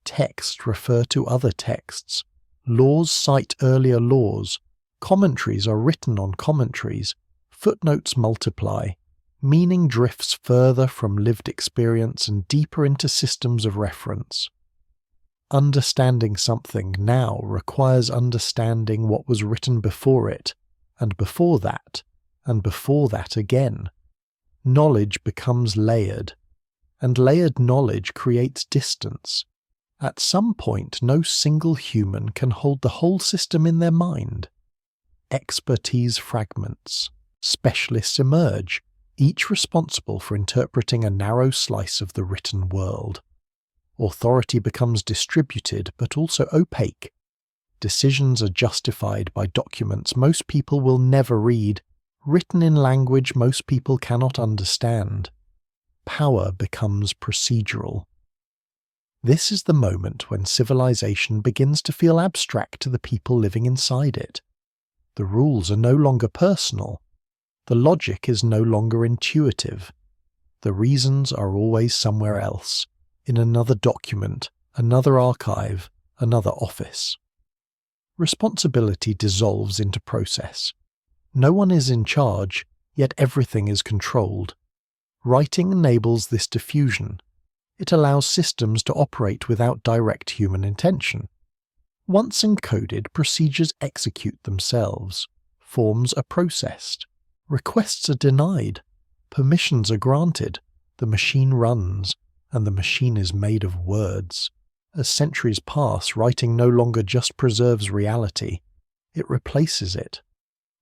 Texts refer to other texts. Laws cite earlier laws. Commentaries are written on commentaries. Footnotes multiply. Meaning drifts further from lived experience and deeper into systems of reference. Understanding something now requires understanding what was written before it, and before that, and before that again. Knowledge becomes layered, and layered knowledge creates distance. At some point, no single human can hold the whole system in their mind. Expertise fragments. Specialists emerge, each responsible for interpreting a narrow slice of the written world. Authority becomes distributed but also opaque. Decisions are justified by documents most people will never read, written in language most people cannot understand. Power becomes procedural. This is the moment when civilization begins to feel abstract to the people living inside it. The rules are no longer personal. The logic is no longer intuitive. The reasons are always somewhere else, in another document, another archive, another office. Responsibility dissolves into process. No one is in charge, yet everything is controlled. Writing enables this diffusion. It allows systems to operate without direct human intention. Once encoded, procedures execute themselves. Forms are processed. Requests are denied. Permissions are granted. The machine runs, and the machine is made of words. As centuries pass, writing no longer just preserves reality. It replaces it.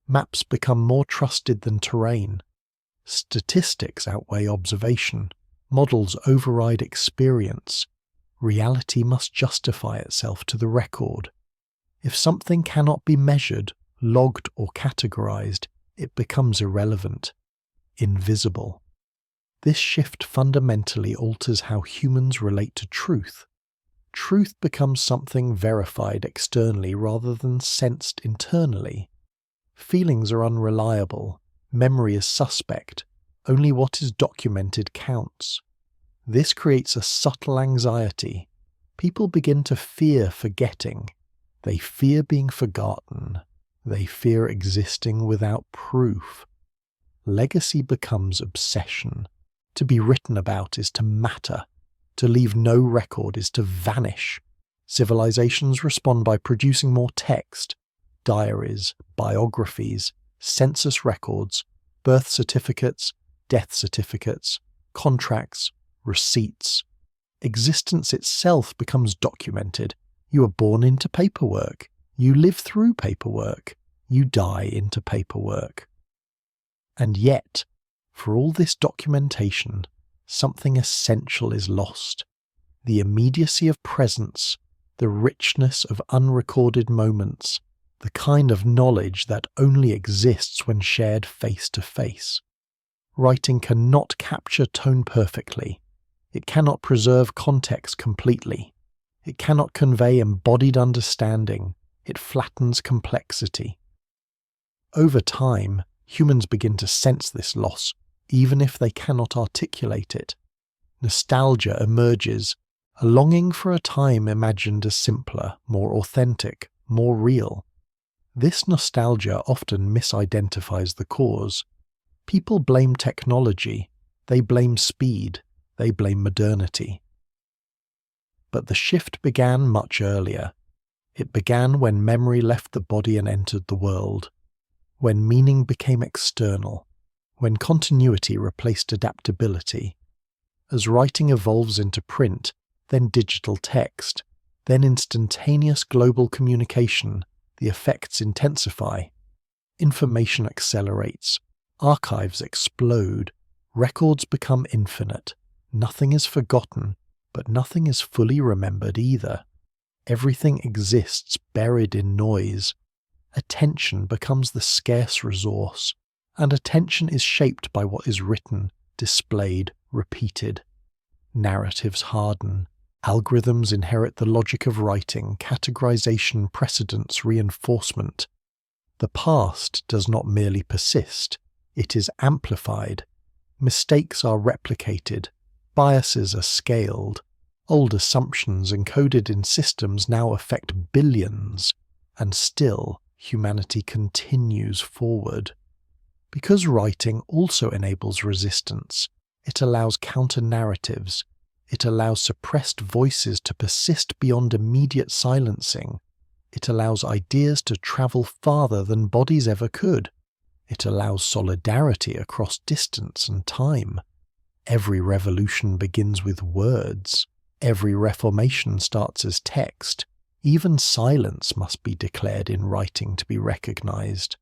Maps become more trusted than terrain. Statistics outweigh observation. Models override experience. Reality must justify itself to the record. If something cannot be measured, logged, or categorized, it becomes irrelevant, invisible. This shift fundamentally alters how humans relate to truth. Truth becomes something verified externally rather than sensed internally. Feelings are unreliable. Memory is suspect. Only what is documented counts. This creates a subtle anxiety. People begin to fear forgetting. They fear being forgotten. They fear existing without proof. Legacy becomes obsession. To be written about is to matter. To leave no record is to vanish. Civilizations respond by producing more text. Diaries, biographies, census records, birth certificates, death certificates, contracts, receipts. Existence itself becomes documented. You are born into paperwork. You live through paperwork. You die into paperwork. And yet, for all this documentation, something essential is lost. The immediacy of presence, the richness of unrecorded moments, the kind of knowledge that only exists when shared face to face. Writing cannot capture tone perfectly. It cannot preserve context completely. It cannot convey embodied understanding. It flattens complexity. Over time, humans begin to sense this loss, even if they cannot articulate it. Nostalgia emerges, a longing for a time imagined as simpler, more authentic, more real. This nostalgia often misidentifies the cause. People blame technology, they blame speed, they blame modernity. But the shift began much earlier. It began when memory left the body and entered the world. when meaning became external, when continuity replaced adaptability. As writing evolves into print, then digital text, then instantaneous global communication, the effects intensify. Information accelerates, archives explode, records become infinite. Nothing is forgotten, but nothing is fully remembered either. Everything exists buried in noise. Attention becomes the scarce resource, and attention is shaped by what is written, displayed, repeated. Narratives harden. Algorithms inherit the logic of writing, categorization, precedence, reinforcement. The past does not merely persist, it is amplified. Mistakes are replicated, biases are scaled. Old assumptions encoded in systems now affect billions, and still humanity continues forward. Because writing also enables resistance, it allows counter-narratives. It allows suppressed voices to persist beyond immediate silencing. It allows ideas to travel farther than bodies ever could. It allows solidarity across distance and time. Every revolution begins with words. Every reformation starts as text. Even silence must be declared in writing to be recognized.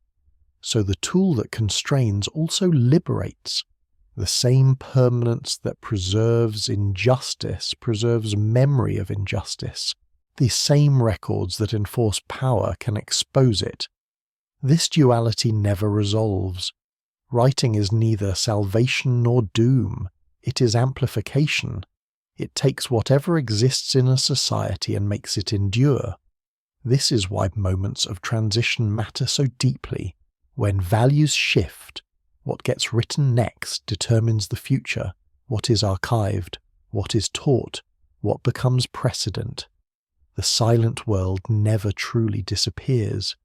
So the tool that constrains also liberates. The same permanence that preserves injustice preserves memory of injustice. The same records that enforce power can expose it. This duality never resolves. Writing is neither salvation nor doom. It is amplification. It takes whatever exists in a society and makes it endure. This is why moments of transition matter so deeply. When values shift, what gets written next determines the future, what is archived, what is taught, what becomes precedent. The silent world never truly disappears.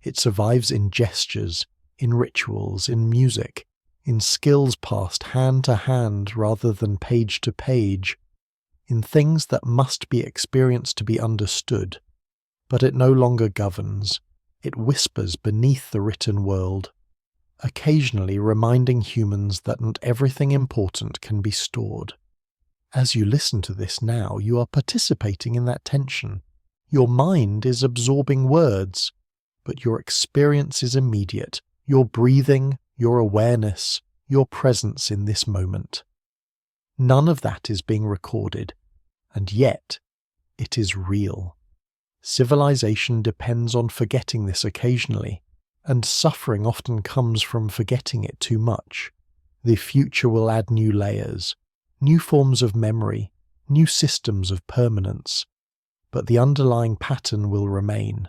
It survives in gestures, in rituals, in music, in skills passed hand to hand rather than page to page, in things that must be experienced to be understood. But it no longer governs. It whispers beneath the written world, occasionally reminding humans that not everything important can be stored. As you listen to this now, you are participating in that tension. Your mind is absorbing words, but your experience is immediate. Your breathing, your awareness, your presence in this moment. None of that is being recorded, and yet it is real. Civilization depends on forgetting this occasionally, and suffering often comes from forgetting it too much. The future will add new layers, new forms of memory, new systems of permanence, but the underlying pattern will remain.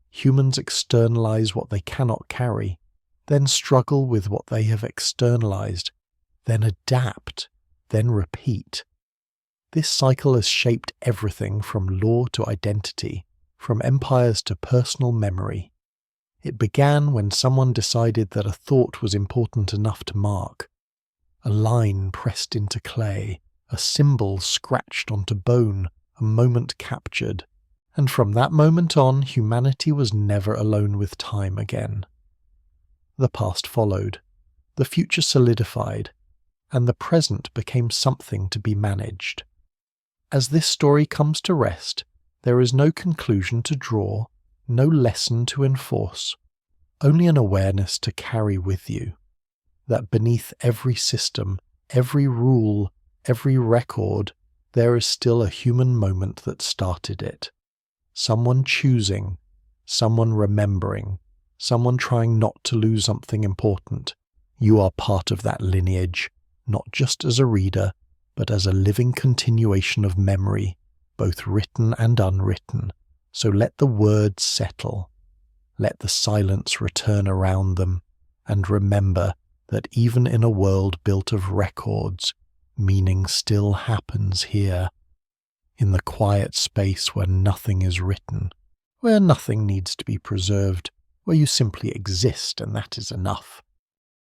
Humans externalize what they cannot carry, then struggle with what they have externalized, then adapt, then repeat. This cycle has shaped everything from law to identity, from empires to personal memory. It began when someone decided that a thought was important enough to mark. A line pressed into clay, a symbol scratched onto bone, a moment captured. And from that moment on, humanity was never alone with time again. The past followed, the future solidified, and the present became something to be managed. As this story comes to rest, there is no conclusion to draw, no lesson to enforce, only an awareness to carry with you, that beneath every system, every rule, every record, there is still a human moment that started it. Someone choosing, someone remembering, someone trying not to lose something important. You are part of that lineage, not just as a reader, but as a living continuation of memory, both written and unwritten. So let the words settle. Let the silence return around them, and remember that even in a world built of records, meaning still happens here, in the quiet space where nothing is written, where nothing needs to be preserved, where you simply exist and that is enough.